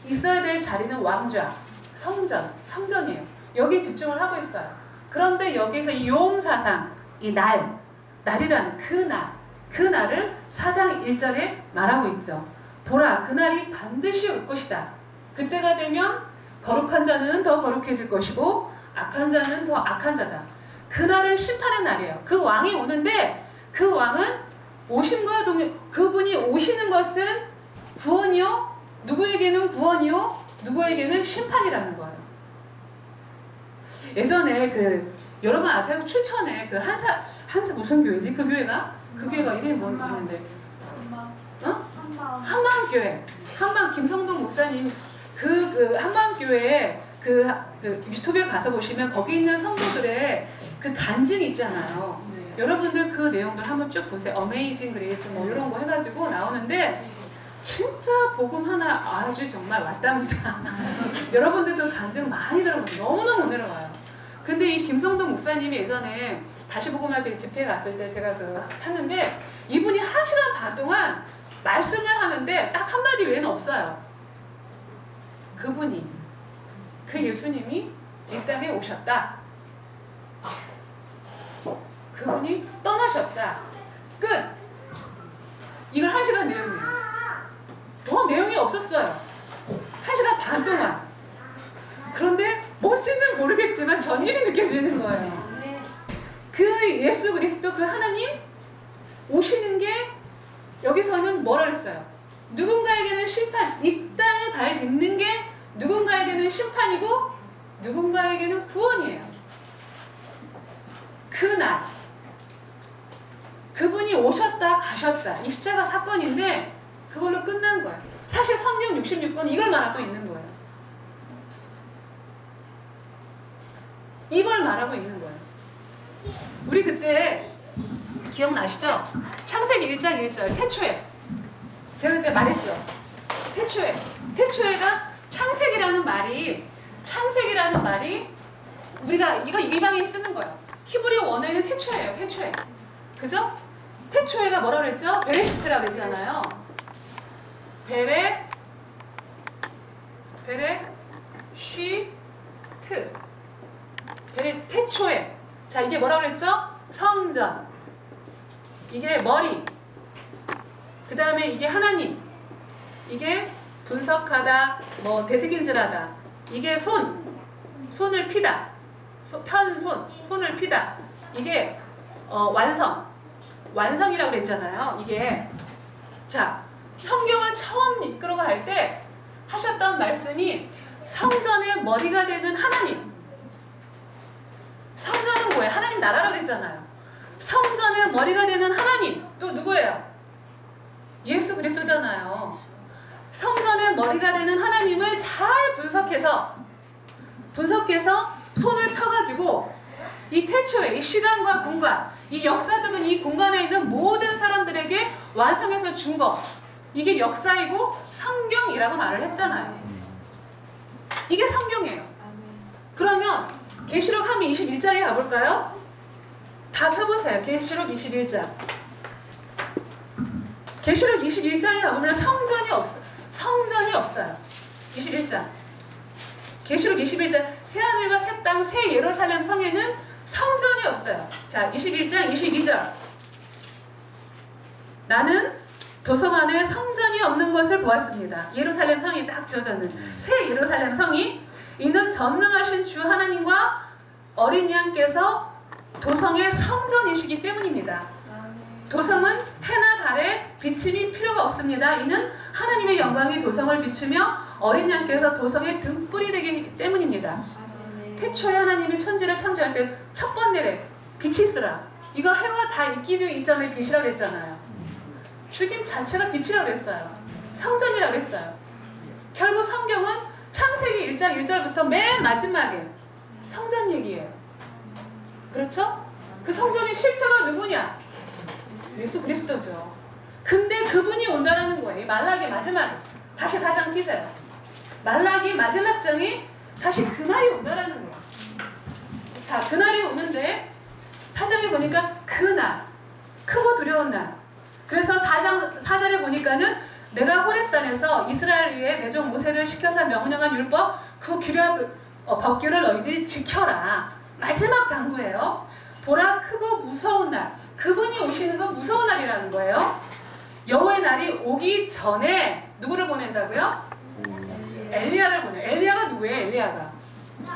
있어야 될 자리는 왕좌, 성전이에요. 여기 집중을 하고 있어요. 그런데 여기서 이 용사상, 이 날이라는 그 날을 4장 1절에 말하고 있죠. 보라, 그날이 반드시 올 것이다. 그때가 되면 거룩한 자는 더 거룩해질 것이고 악한 자는 더 악한 자다. 그날은 심판의 날이에요. 그 왕이 오는데 그 왕은 오심과 그분이 오시는 것은 구원이요, 누구에게는 구원이요, 누구에게는 심판이라는 거예요. 예전에 여러분 아세요? 춘천에 그 한사 무슨 교회지? 그 교회가 이름이 뭔지 모르는데, 한방교회. 한방 김성동 목사님 그 한방교회에 그 유튜브에 가서 보시면 거기 있는 성도들의 그 간증 있잖아요. 네. 여러분들 그 내용들 한번 쭉 보세요. 어메이징 그레이스 뭐 이런 거 해가지고 나오는데 진짜 복음 하나 아주 정말 왔답니다. 여러분들 그 간증 많이 들어보세요. 너무너무 내려와요. 근데 이 김성동 목사님이 예전에 다시 복음할 집회에 갔을 때 제가 했는데 이분이 1시간 반 동안 말씀을 하는데 딱 한마디 외에는 없어요. 그분이, 그 예수님이 이 땅에 오셨다. 그분이 떠나셨다. 끝! 이걸 1시간 내용이에요. 더 내용이 없었어요. 1시간 반 동안. 그런데 뭔지는 모르겠지만 전율이 느껴지는 거예요. 그 예수 그리스도 그 하나님 오시는 게 여기서는 뭐라 그랬어요? 누군가에게는 심판, 이 땅에 발 딛는 게 누군가에게는 심판이고 누군가에게는 구원이에요. 그날 그분이 오셨다 가셨다, 이 십자가 사건인데 그걸로 끝난 거예요. 사실 성경 66권 이걸 말하고 있는 거예요. 이걸 말하고 있는 거예요. 우리 그때 기억나시죠? 창세기 1장 1절 태초에 제가 그때 말했죠. 태초에가 창세기라는 말이 우리가 이거 이방인이 쓰는 거예요. 히브리 원어에는 태초예요. 태초에. 그죠? 태초에가 뭐라 그랬죠? 베레시트라고 그랬잖아요. 태초에. 자, 이게 뭐라 그랬죠? 성전. 이게 머리. 그 다음에 이게 하나님. 이게 분석하다, 되새김질하다. 이게 손을 피다. 손을 피다. 이게 완성이라고 그랬잖아요. 이게 자, 성경을 처음 이끌어갈 때 하셨던 말씀이 성전의 머리가 되는 하나님. 성전은 뭐예요? 하나님 나라라고 그랬잖아요. 성전의 머리가 되는 하나님. 또 누구예요? 예수 그리스도잖아요. 성전의 머리가 되는 하나님을 잘 분석해서 손을 펴가지고 이 태초에 이 시간과 공간, 이 역사적인 이 공간에 있는 모든 사람들에게 완성해서 준 것, 이게 역사이고 성경이라고 말을 했잖아요. 이게 성경이에요. 그러면 계시록 한번 21장에 가볼까요? 다 펴보세요. 계시록 21장. 계시록 21장에 가보면 성전이 없어요. 21장. 계시록 21장. 새하늘과 새 땅, 새 예루살렘 성에는 성전이 없어요. 자, 21장 22절. 나는 도성안에 성전이 없는 것을 보았습니다. 예루살렘 성이 딱 지어졌는 새 예루살렘 성이, 이는 전능하신 주 하나님과 어린 양께서 도성의 성전이시기 때문입니다. 도성은 해나 달에 비침이 필요가 없습니다. 이는 하나님의 영광이 도성을 비추며 어린 양께서 도성의 등불이 되기 때문입니다. 태초에 하나님이 천지를 창조할 때 첫 번째에 빛이 있으라. 이거 해와 달 있기 이전에 빛이라고 그랬잖아요. 주님 자체가 빛이라고 그랬어요. 성전이라고 그랬어요. 결국 성경은 창세기 1장 1절부터 맨 마지막에 성전 얘기예요. 그렇죠? 그 성전이 실제로 누구냐? 예수 그리스도죠. 근데 그분이 온다라는 거예요. 말라기 마지막에. 다시 가장 피세요. 말라기 마지막 장이 다시 그날이 온다라는 거예요. 자, 그날이 오는데 사장에 보니까 그날, 크고 두려운 날. 그래서 4절에 보니까는 내가 호렙산에서 이스라엘 위에 내 종 모세를 시켜서 명령한 율법 그 법규를 너희들이 지켜라. 마지막 당부예요. 보라 크고 무서운 날. 그분이 오시는 건 무서운 날이라는 거예요. 여호와의 날이 오기 전에 누구를 보낸다고요? 엘리야를 보내요. 엘리야가 누구예요? 엘리야가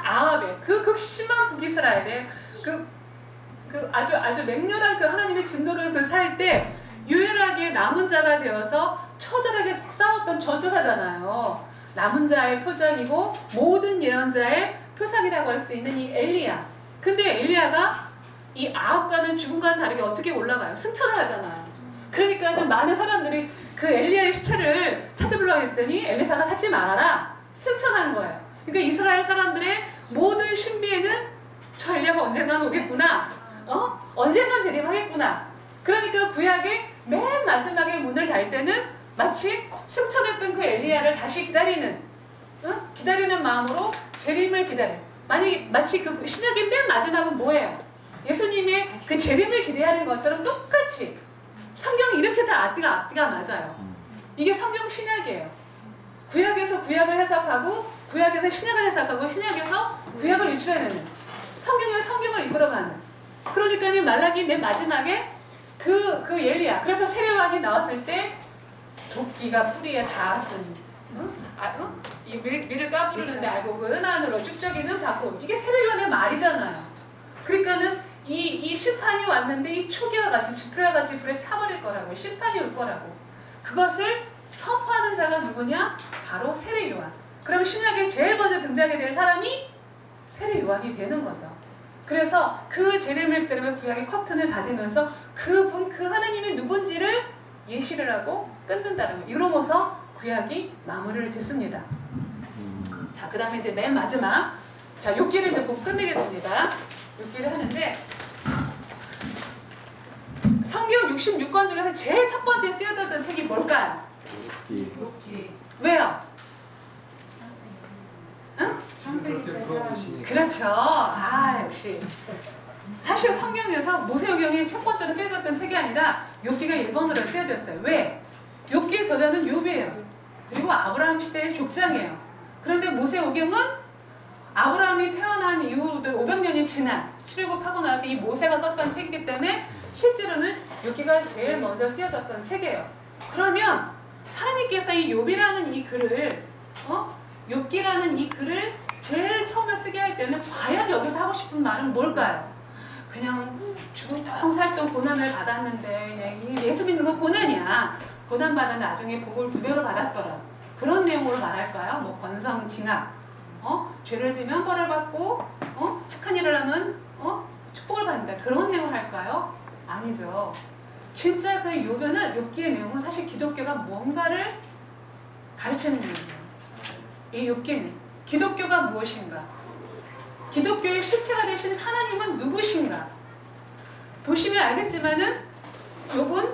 아합의 그 극심한 북이스라엘의 그 아주 맹렬한 그 하나님의 진노를 그 살 때 유일하게 남은 자가 되어서 처절하게 싸웠던 전투사잖아요. 남은 자의 표적이고 모든 예언자의 표상이라고 할 수 있는 이 엘리야. 근데 엘리야가 이 아합과는 죽음과는 다르게 어떻게 올라가요? 승천을 하잖아요. 그러니까는 많은 사람들이 그 엘리야의 시체를 찾아보려고 했더니 엘리사가 찾지 말아라. 승천한 거예요. 그러니까 이스라엘 사람들의 모든 신비에는 저 엘리야가 언젠간 오겠구나. 언젠간 재림하겠구나. 그러니까 구약의 맨 마지막에 문을 달 때는 마치 승천했던 그 엘리야를 다시 기다리는 마음으로 재림을 기다려. 마치 그 신약의 맨 마지막은 뭐예요? 예수님의 그 재림을 기대하는 것처럼 똑같이 성경이 이렇게 다 앞뒤가 맞아요. 이게 성경 신약이에요. 구약에서 구약을 해석하고 구약에서 신약을 해석하고 신약에서 구약을 유추해내는 성경에서 성경을 이끌어가는. 그러니까 말라기 맨 마지막에 그 엘리야. 그래서 세례요한이 나왔을 때 도끼가 뿌리에 닿았으니 이 밀을 까부르는데 알고 그 은한으로 쭉저기는 닿고. 이게 세례요한의 말이잖아요. 그러니까는 이 심판이 왔는데 이 초기와 같이 지푸라기와 같이 불에 타버릴 거라고. 심판이 올 거라고. 그것을 선포하는 자가 누구냐? 바로 세례요한. 그럼 신약에 제일 먼저 등장하게 될 사람이 세례요한이 되는 거죠. 그래서 그 재림을 기다리며 구약의 커튼을 닫으면서 그분, 그 하나님이 누군지를 예시를 하고 끊는다는 거예요. 이러면서 구약이 마무리를 짓습니다. 자, 그 다음에 이제 맨 마지막. 자, 욥기를 이제 곧 끝내겠습니다. 욥기를 하는데 성경 66권 중에서 제일 첫 번째 쓰여졌던 책이 뭘까요? 욥기. 왜요? 응? 그렇죠. 역시. 사실 성경에서 모세오경이 첫 번째로 쓰여졌던 책이 아니라 욥기가 1번으로 쓰여졌어요. 왜? 욥기의 저자는 욥이에요. 그리고 아브라함 시대의 족장이에요. 그런데 모세오경은 아브라함이 태어난 이후로 500년이 지난 출애굽하고 나서 이 모세가 썼던 책이기 때문에 실제로는 욥기가 제일 먼저 쓰여졌던 책이에요. 그러면 하나님께서 이 욥이라는 이 글을 욥기라는 이 글을 제일 처음에 쓰게 할 때는 과연 여기서 하고 싶은 말은 뭘까요? 그냥 죽을똥살똥 고난을 받았는데 그냥 예수 믿는 건 고난이야. 고난받아 나중에 복을 2배로 받았더라. 그런 내용으로 말할까요? 뭐 권성징악, 죄를 지면 벌을 받고 착한 일을 하면 축복을 받는다. 그런 내용 할까요? 아니죠. 진짜 그 욥기의 내용은 사실 기독교가 뭔가를 가르치는 내용이에요. 이 욥기는 기독교가 무엇인가? 기독교의 실체가 되신 하나님은 누구신가? 보시면 알겠지만은 욥은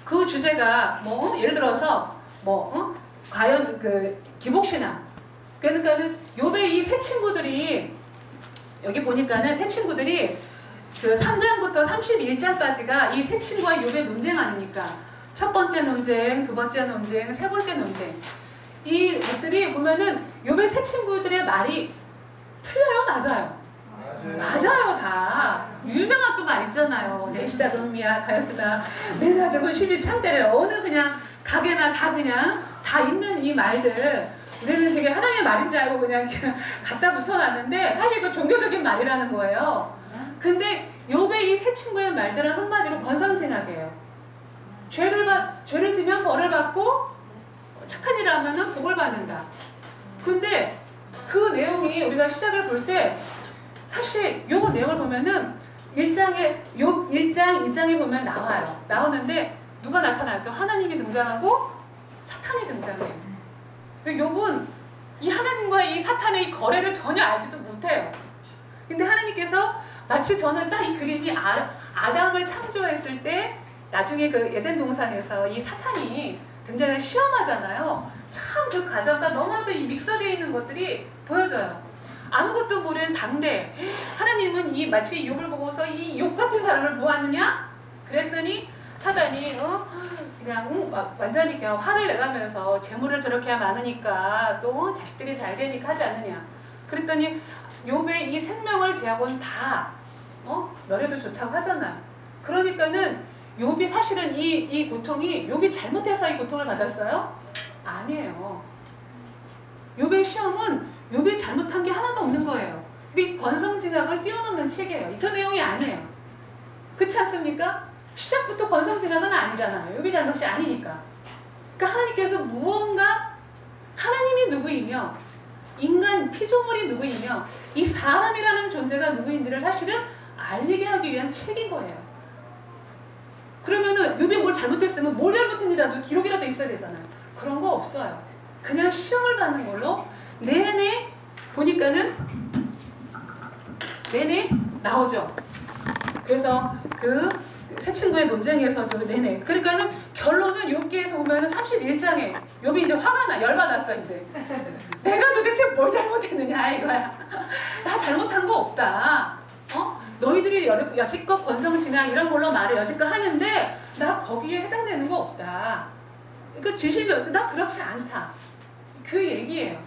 그 주제가 예를 들어서 과연 그 기복신앙. 그러니까는 욥의 이 세 친구들이 여기 보니까는 세 친구들이 그 3장부터 31장까지가 이 세 친구와 욥의 논쟁 아닙니까? 첫 번째 논쟁, 두 번째 논쟁, 세 번째 논쟁. 이 것들이 보면은 욥의 세 친구들의 말이 틀려요? 맞아요? 맞아요, 다. 유명한 또 말 있잖아요. 내 시작은 가엾으나 내 사정은 12창대를 어느 그냥 가게나 다 그냥 다 있는 이 말들. 우리는 되게 하나님의 말인 줄 알고 그냥 갖다 붙여놨는데 사실 그 종교적인 말이라는 거예요. 근데 욥의 이 세 친구의 말들은 한마디로 권선징악이에요. 죄를 지면 벌을 받고 착한 일을 하면은 복을 받는다. 근데 그 내용이 우리가 시작을 볼 때 사실 욥 내용을 보면은 1장에 욥 1장 2장에 보면 나오는데 누가 나타나죠? 하나님이 등장하고 사탄이 등장해요. 그리고 욥은 이 하나님과 이 사탄의 이 거래를 전혀 알지도 못해요. 근데 하나님께서 마치 저는 딱 이 그림이 아담을 창조했을 때 나중에 그 에덴 동산에서 이 사탄이 굉장히 시험하잖아요. 참 그 과정과 너무나도 이 믹서되어 있는 것들이 보여져요. 아무것도 모르는 당대. 하나님은 이 마치 욥을 보고서 이 욥 같은 사람을 보았느냐? 그랬더니 사단이 그냥 막 완전히 그냥 화를 내가면서 재물을 저렇게 많으니까 또 자식들이 잘 되니까 하지 않느냐? 그랬더니 욥의 이 생명을 제하고는 다 멸해도 좋다고 하잖아요. 그러니까는 욥이 사실은 이 고통이 욥이 잘못해서 이 고통을 받았어요? 아니에요. 욥의 시험은 욥이 잘못한 게 하나도 없는 거예요. 그게 권성징악을 뛰어넘는 책이에요. 그 내용이 아니에요. 그렇지 않습니까? 시작부터 권성징악은 아니잖아요. 욥이 잘못이 아니니까. 그러니까 하나님께서 무언가 하나님이 누구이며 인간 피조물이 누구이며 이 사람이라는 존재가 누구인지를 사실은 알리게 하기 위한 책인 거예요. 그러면은 욥이 뭘 잘못했으면 뭘 잘못했니라도 기록이라도 있어야 되잖아요. 그런 거 없어요. 그냥 시험을 받는 걸로 내내 보니까는 내내 나오죠. 그래서 그 세 친구의 논쟁에서도 내내. 그러니까는 결론은 욥기에서 보면은 31장에 욥이 이제 화가 나, 열받았어 이제. 내가 도대체 뭘 잘못했느냐 이거야. 나 잘못한 거 없다. 너희들이 여지껏 권성징악 이런 걸로 말을 여지껏 하는데 나 거기에 해당되는 거 없다. 그 지시면 나 그렇지 않다. 그 얘기예요.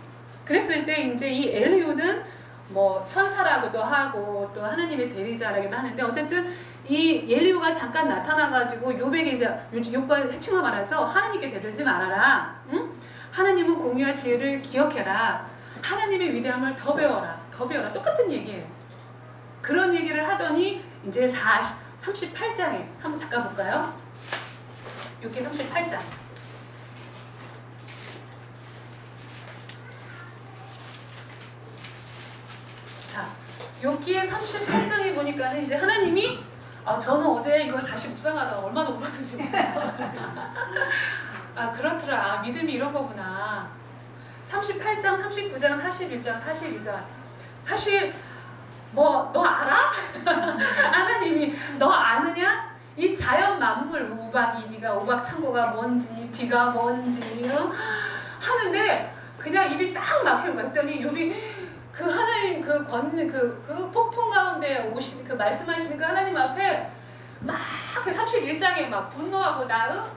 그랬을 때 이제 이 엘리후는 뭐 천사라고도 하고 또 하나님의 대리자라기도 하는데 어쨌든 이 엘리후가 잠깐 나타나가지고 욥에게 이제 욥과 해칭을 말하죠. 하나님께 대들지 말아라. 응? 하나님은 공의와 지혜를 기억해라. 하나님의 위대함을 더 배워라. 더 배워라. 똑같은 얘기예요. 그런 얘기를 하더니 이제 38장에 한번 잠깐 볼까요? 욥기 38장. 자, 욥기의 38장에 보니까는 이제 하나님이 저는 어제 이걸 다시 묵상하다가 얼마나 울었는지 몰라요. 그렇더라. 믿음이 이런 거구나. 38장, 39장, 41장, 42장. 사실 뭐 너 알아? 하나님이 너 아느냐? 이 자연 만물 우박이 네가 우박창고가 뭔지 비가 뭔지 하는데 그냥 입이 딱 막히는 거야. 그랬더니 욥이 그 하나님 그 폭풍 가운데 오신 그 말씀하시는 그 하나님 앞에 막 그 31장에 막 분노하고 내가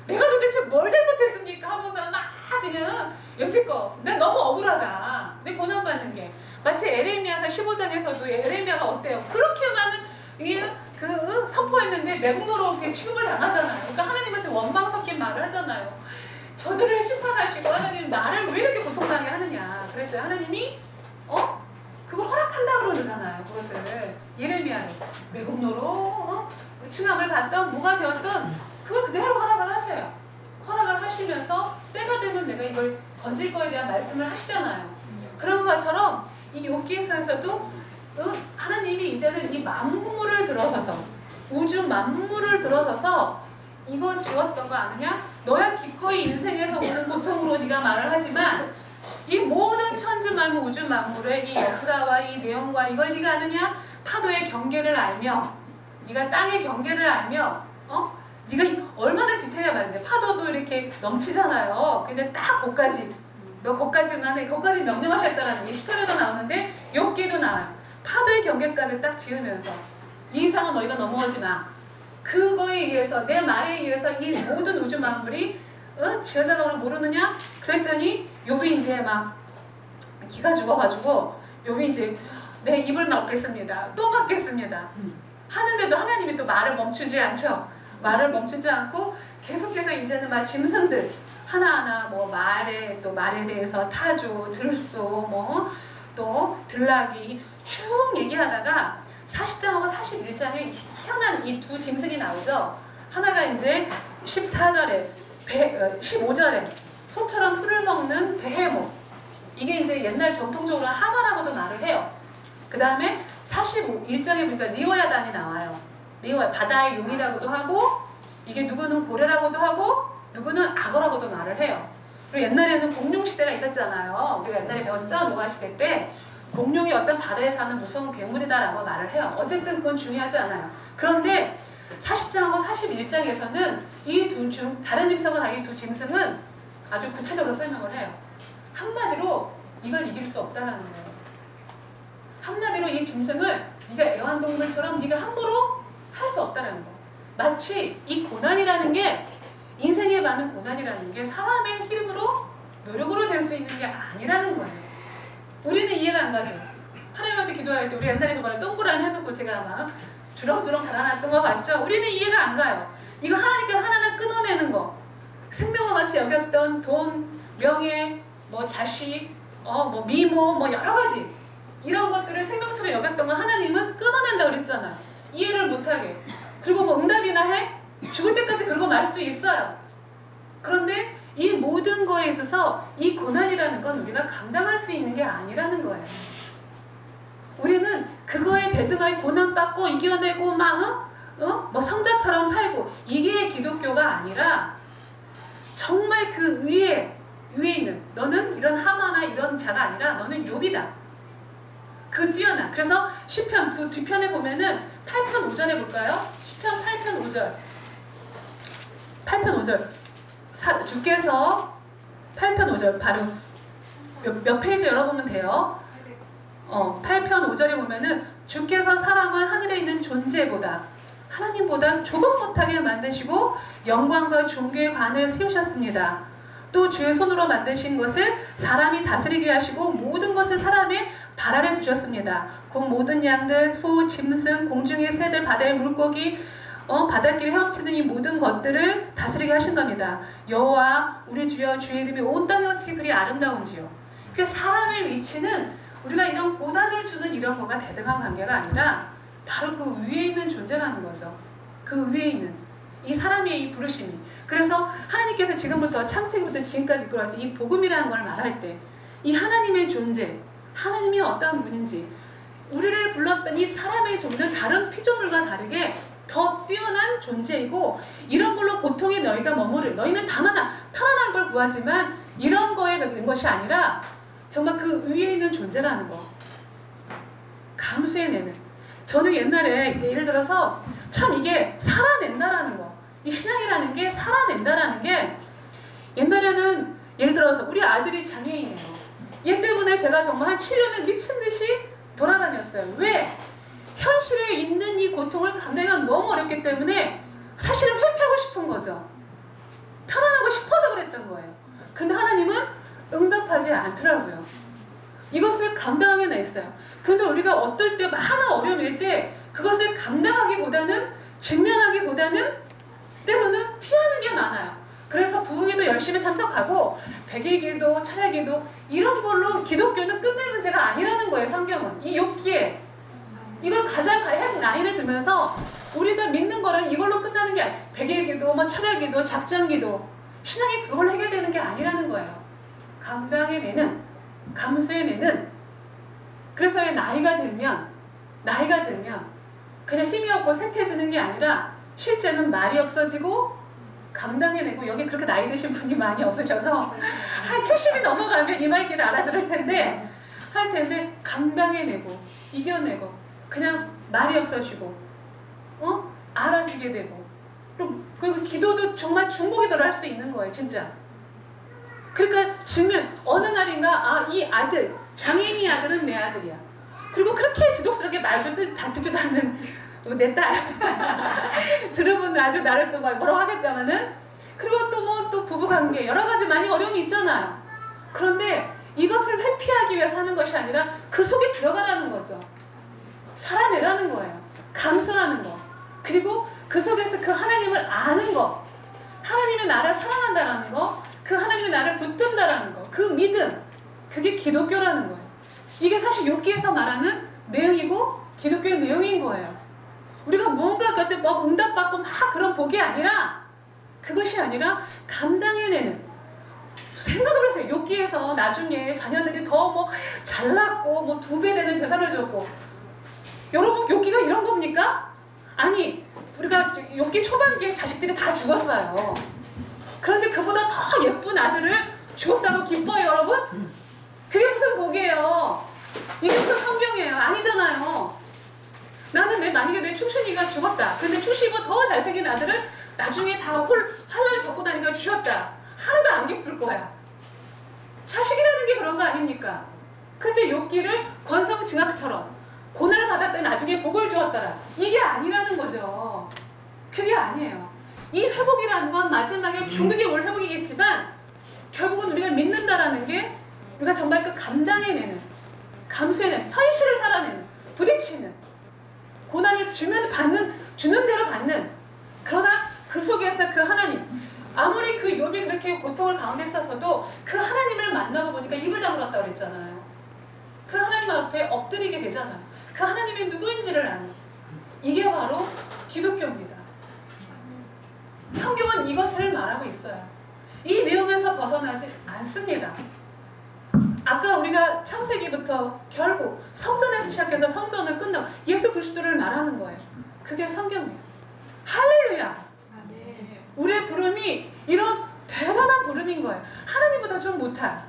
도대체 뭘 잘못했습니까? 하고서 막 그냥 여지껏 내가 너무 억울하다. 내 고난받는 게 마치 에레미야서 15장에서도 에레미야가 어때요? 그렇게 많은 선포했는데 매국노로 취급을 당하잖아요. 그러니까 하나님한테 원망 섞인 말을 하잖아요. 저들을 심판하시고 하나님 나를 왜 이렇게 고통당하게 하느냐. 그랬더니 하나님이 그걸 허락한다 그러잖아요. 그것을 예레미야를 매국노로 칭함을 받던 뭐가 되었던 그걸 그대로 허락을 하세요. 허락을 하시면서 때가 되면 내가 이걸 건질 거에 대한 말씀을 하시잖아요. 그런 것처럼 이 욥기에서도 하나님이 이제는 이 만물을 들어서서 우주 만물을 들어서서 이거 지었던 거 아느냐? 너야 기꺼이 인생에서 오는 고통으로 네가 말을 하지만 이 모든 천지 만물 우주 만물의 이 역사와 이 내용과 이걸 네가 아느냐? 파도의 경계를 알며 네가 땅의 경계를 알며 네가 얼마나 디테일하게 말인데 파도도 이렇게 넘치잖아요. 근데 딱 거기까지 너 거기까지만 해. 거기까지 명령하셨다라는 게 10편에도 나오는데 욥기에도 나와요. 파도의 경계까지 딱 지으면서 이 이상은 너희가 넘어오지 마. 그거에 의해서 내 말에 의해서 이 모든 우주 만물이 지어져가 걸 모르느냐? 그랬더니 욥이 이제 막 기가 죽어가지고 욥이 이제 내 입을 막겠습니다. 또 막겠습니다. 하는데도 하나님이 또 말을 멈추지 않죠. 말을 멈추지 않고 계속해서 이제는 막 짐승들 하나하나 뭐 말에 대해서 타조, 들소 뭐 또 들나귀 쭉 얘기하다가 40장하고 41장에 희한한 이 두 짐승이 나오죠. 하나가 이제 14절에 15절에 소처럼 풀을 먹는 베헤모, 이게 이제 옛날 정통적으로 하마라고도 말을 해요. 그 다음에 41장에 보니까 리워야단이 나와요. 리워야, 바다의 용이라고도 하고, 이게 누구는 고래라고도 하고 누구는 악어라고도 말을 해요. 그리고 옛날에는 공룡 시대가 있었잖아요. 우리가 옛날에 배웠죠? 노아 시대 때 공룡이 어떤 바다에 사는 무서운 괴물이다라고 말을 해요. 어쨌든 그건 중요하지 않아요. 그런데 40장하고 41장에서는 이 다른 짐승과 달리 두 짐승은 아주 구체적으로 설명을 해요. 한마디로 이걸 이길 수 없다라는 거예요. 한마디로 이 짐승을 네가 애완동물처럼 네가 함부로 할 수 없다는 거. 마치 이 고난이라는 게, 인생에 많은 고난이라는 게 사람의 힘으로 노력으로 될 수 있는 게 아니라는 거예요. 우리는 이해가 안 가죠. 하나님한테 기도할 때 우리 옛날에 정말 동그라미 해놓고 제가 막 주렁주렁 달아놨던 거 봤죠? 우리는 이해가 안 가요. 이거 하나님께서 하나를 끊어내는 거, 생명과 같이 여겼던 돈, 명예, 뭐 자식, 뭐 미모, 뭐 여러 가지 이런 것들을 생명처럼 여겼던 거 하나님은 끊어낸다고 그랬잖아요. 이해를 못하게. 그리고 뭐 응답이나 해? 죽을 때까지 그러고 말 수도 있어요. 그런데 이 모든 거에 있어서 이 고난이라는 건 우리가 감당할 수 있는 게 아니라는 거예요. 우리는 그거에 대등하게 고난받고 이겨내고 막 뭐 성자처럼 살고, 이게 기독교가 아니라 정말 그 위에 있는, 너는 이런 하마나 이런 자가 아니라 너는 욥이다. 그 뛰어나. 그래서 시편 그 뒤편에 보면은 8편 5절에 볼까요? 시편 8편 5절. 8편 5절. 주께서 8편 5절 바로 몇 페이지 열어보면 돼요. 8편 5절에 보면은 주께서 사람을 하늘에 있는 존재보다, 하나님보다 조금 못하게 만드시고 영광과 존귀의 관을 씌우셨습니다. 또 주의 손으로 만드신 것을 사람이 다스리게 하시고 모든 것을 사람의 발 아래 두셨습니다. 곧 모든 양들, 소, 짐승, 공중의 새들, 바다의 물고기, 바닷길에 헤엄치는 이 모든 것들을 다스리게 하신 겁니다. 여호와 우리 주여, 주의 이름이 온 땅에 어찌 그리 아름다운지요. 그러니까 사람의 위치는 우리가 이런 고난을 주는 이런 거가 대등한 관계가 아니라 바로 그 위에 있는 존재라는 거죠. 그 위에 있는 이 사람의 이 부르심이. 그래서 하나님께서 지금부터 창세기부터 지금까지 이끌어갈 때 이 복음이라는 걸 말할 때 이 하나님의 존재, 하나님이 어떠한 분인지, 우리를 불렀던 이 사람의 존재는 다른 피조물과 다르게 더 뛰어난 존재이고, 이런 걸로 고통에 너희가 머무를, 너희는 다만 편안한 걸 구하지만 이런 거에 된 것이 아니라 정말 그 위에 있는 존재라는 거. 감수해내는. 저는 옛날에 예를 들어서 참 이게 살아낸다라는 거, 이 신앙이라는 게 살아낸다라는 게, 옛날에는 예를 들어서 우리 아들이 장애인이에요. 얘 때문에 제가 정말 한 7년을 미친 듯이 돌아다녔어요. 왜? 현실에 있는 이 고통을 감당하기가 너무 어렵기 때문에 사실은 회피하고 싶은 거죠. 편안하고 싶어서 그랬던 거예요. 근데 하나님은 응답하지 않더라고요. 이것을 감당하게 냈어요. 근데 우리가 어떨 때 많은 어려움일 때 그것을 감당하기보다는, 직면하기보다는 때로는 피하는 게 많아요. 그래서 부흥회도 열심히 참석하고 100일 기도, 찬양 기도 이런 걸로 기독교는 끝낼 문제가 아니라는 거예요. 성경은 이 욥기에 이걸 가장 라인에 두면서 우리가 믿는 거는 이걸로 끝나는 게 아니에요. 100일 기도, 뭐 찬양 기도, 작정 기도, 신앙이 그걸로 해결되는 게 아니라는 거예요. 감당해내는, 감수해내는. 그래서 왜 나이가 들면 그냥 힘이 없고 쇠퇴해지는 게 아니라 실제는 말이 없어지고 감당해내고, 여기 그렇게 나이 드신 분이 많이 없으셔서 한 70이 넘어가면 이 말귀를 알아들을 텐데 감당해내고 이겨내고 그냥 말이 없어지고 알아지게 되고, 그리고 기도도 정말 중보기도를 할 수 있는 거예요. 진짜. 그러니까 지금 어느 날인가 이 아들, 장애인이 아들은 내 아들이야. 그리고 그렇게 지독스럽게 말도 다 듣지도 않는 내 딸 들어보면 아주 나를 또 막 뭐라고 하겠다마는, 그리고 또 뭐 또 부부관계 여러 가지 많이 어려움이 있잖아요. 그런데 이것을 회피하기 위해서 하는 것이 아니라 그 속에 들어가라는 거죠. 살아내라는 거예요. 감수하는 거. 그리고 그 속에서 그 하나님을 아는 거, 하나님의 나를 사랑한다라는 거, 그 하나님의 나를 붙든다라는 거, 그 믿음, 그게 기독교라는 거예요. 이게 사실 욥기에서 말하는 내용이고 기독교의 내용인 거예요. 우리가 무언가 그때 막 응답받고 막 그런 복이 아니라, 그것이 아니라 감당해내는, 생각을 하세요. 욥기에서 나중에 자녀들이 더 뭐 잘났고 뭐 2배 되는 재산을 줬고, 여러분 욥기가 이런 겁니까? 아니, 우리가 욥기 초반기에 자식들이 다 죽었어요. 그런데 그보다 더 예쁜 아들을 죽었다고 기뻐요, 여러분? 그게 무슨 복이에요? 이게 무슨 성경이에요? 아니잖아요. 나는 만약에 내 충신이가 죽었다. 근데 충신이보다 더 잘생긴 아들을 나중에 다 환란을 겪고 다니까 주셨다. 하나도 안 기쁠 거야. 자식이라는 게 그런 거 아닙니까? 근데 욥기를 권성징악처럼 고난을 받았더니 나중에 복을 주었더라. 이게 아니라는 거죠. 그게 아니에요. 이 회복이라는 건 마지막에 중국에 올 회복이겠지만, 결국은 우리가 믿는다라는 게 우리가 정말 그 감당해내는, 감수해내는, 현실을 살아내는, 부딪히는, 고난을 주는 대로 받는, 그러나 그 속에서 그 하나님, 아무리 그 욥이 그렇게 고통을 가운데 있어서도 그 하나님을 만나고 보니까 입을 다물었다고 그랬잖아요. 그 하나님 앞에 엎드리게 되잖아요. 그 하나님이 누구인지를 아는, 이게 바로 기독교입니다. 성경은 이것을 말하고 있어요. 이 내용에서 벗어나지 않습니다. 아까 우리가 창세기부터 결국 성전에서 시작해서 성전을 끝나고 예수 그리스도를 말하는 거예요. 그게 성경이에요. 할렐루야! 우리의 부름이 이런 대단한 부름인 거예요. 하나님보다 좀 못한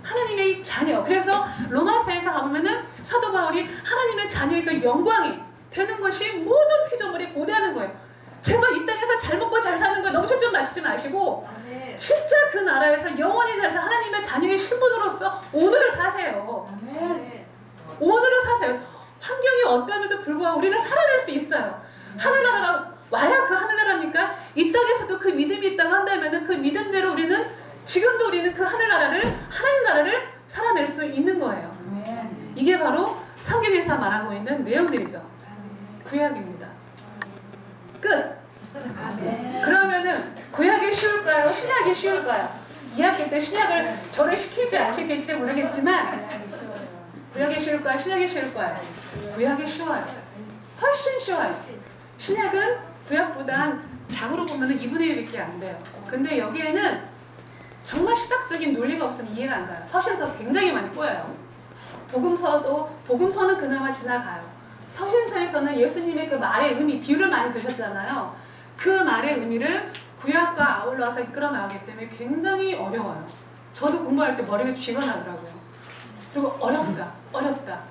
하나님의 자녀. 그래서 로마서에서 가보면은 사도 바울이 하나님의 자녀의 그 영광이 되는 것이 모든 피조물이 고대하는 거예요. 제발 이 땅에서 잘 먹고 잘 사는 거에 너무 초점 맞추지 마시고, 진짜 그 나라에서 영원히 잘 사 하나님의 자녀의 신분으로서 오늘을 사세요. 오늘을 사세요. 환경이 어떠함에도 불구하고 우리는 살아낼 수 있어요. 하늘나라가 와야 그 하늘나라입니까? 이 땅에서도 그 믿음이 있다고 한다면 그 믿음대로 우리는 지금도 우리는 그 하늘나라를, 하나님 나라를 살아낼 수 있는 거예요. 이게 바로 성경에서 말하고 있는 내용들이죠. 구약입니다. 끝. 그러면은 구약이 쉬울까요? 신약이 쉬울까요? 2학기 때 신약을 저를 시키지 안 시킬지 모르겠지만, 구약이 쉬울까요? 신약이 쉬울까요? 구약이 쉬워요. 훨씬 쉬워요. 신약은 구약보단 장으로 보면 2분의 1밖에 안 돼요. 근데 여기에는 정말 시각적인 논리가 없으면 이해가 안 가요. 서신서 굉장히 많이 꼬여요. 복음서는 그나마 지나가요. 서신서에서는 예수님의 그 말의 의미, 비유를 많이 드셨잖아요. 그 말의 의미를 구약과 아울러서 이끌어 나가기 때문에 굉장히 어려워요. 저도 공부할 때 머리가 쥐가 나더라고요. 그리고 어렵다.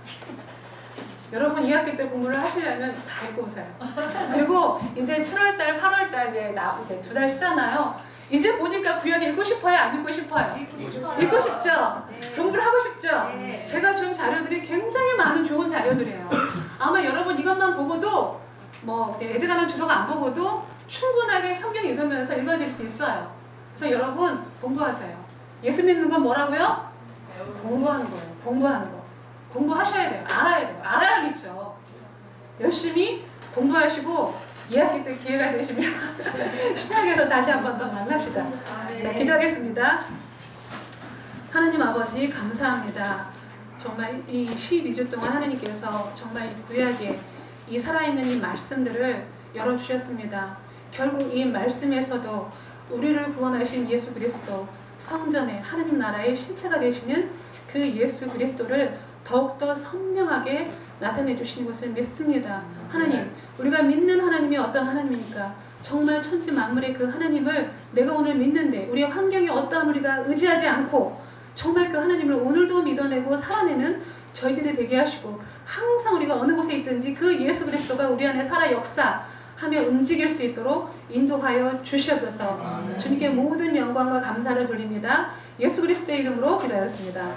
여러분 2학기 때 공부를 하시려면 다 읽고 오세요. 그리고 이제 7월달, 8월달 이제 2달 쉬잖아요. 이제 보니까 구약 읽고 싶어요? 안 읽고 싶어요? 읽고 싶죠? 네. 공부를 하고 싶죠? 네. 제가 준 자료들이 굉장히 많은 좋은 자료들이에요. 아마 여러분 이것만 보고도 뭐 애지간한 주석 안 보고도 충분하게 성경 읽으면서 읽어질 수 있어요. 그래서 여러분 공부하세요. 예수 믿는 건 뭐라고요? 공부하는 거예요. 공부하는 거. 공부하셔야 돼요. 알아야 돼요. 알아야 믿죠. 열심히 공부하시고 2학기 때 기회가 되시면 신약에서 다시 한 번 더 만납시다. 자, 기도하겠습니다. 하나님 아버지 감사합니다. 정말 이 12주 동안 하나님께서 정말 이 구약에 이 살아있는 이 말씀들을 열어주셨습니다. 결국 이 말씀에서도 우리를 구원하신 예수 그리스도, 성전의 하나님 나라의 실체가 되시는 그 예수 그리스도를 더욱더 선명하게 나타내 주시는 것을 믿습니다. 하나님, 우리가 믿는 하나님이 어떤 하나님입니까? 정말 천지 만물의 그 하나님을 내가 오늘 믿는데 우리의 환경이 어떠한 우리가 의지하지 않고 정말 그 하나님을 오늘도 믿어내고 살아내는 저희들이 되게 하시고, 항상 우리가 어느 곳에 있든지 그 예수 그리스도가 우리 안에 살아 역사하며 움직일 수 있도록 인도하여 주시옵소서. 주님께 모든 영광과 감사를 돌립니다. 예수 그리스도의 이름으로 기도하였습니다.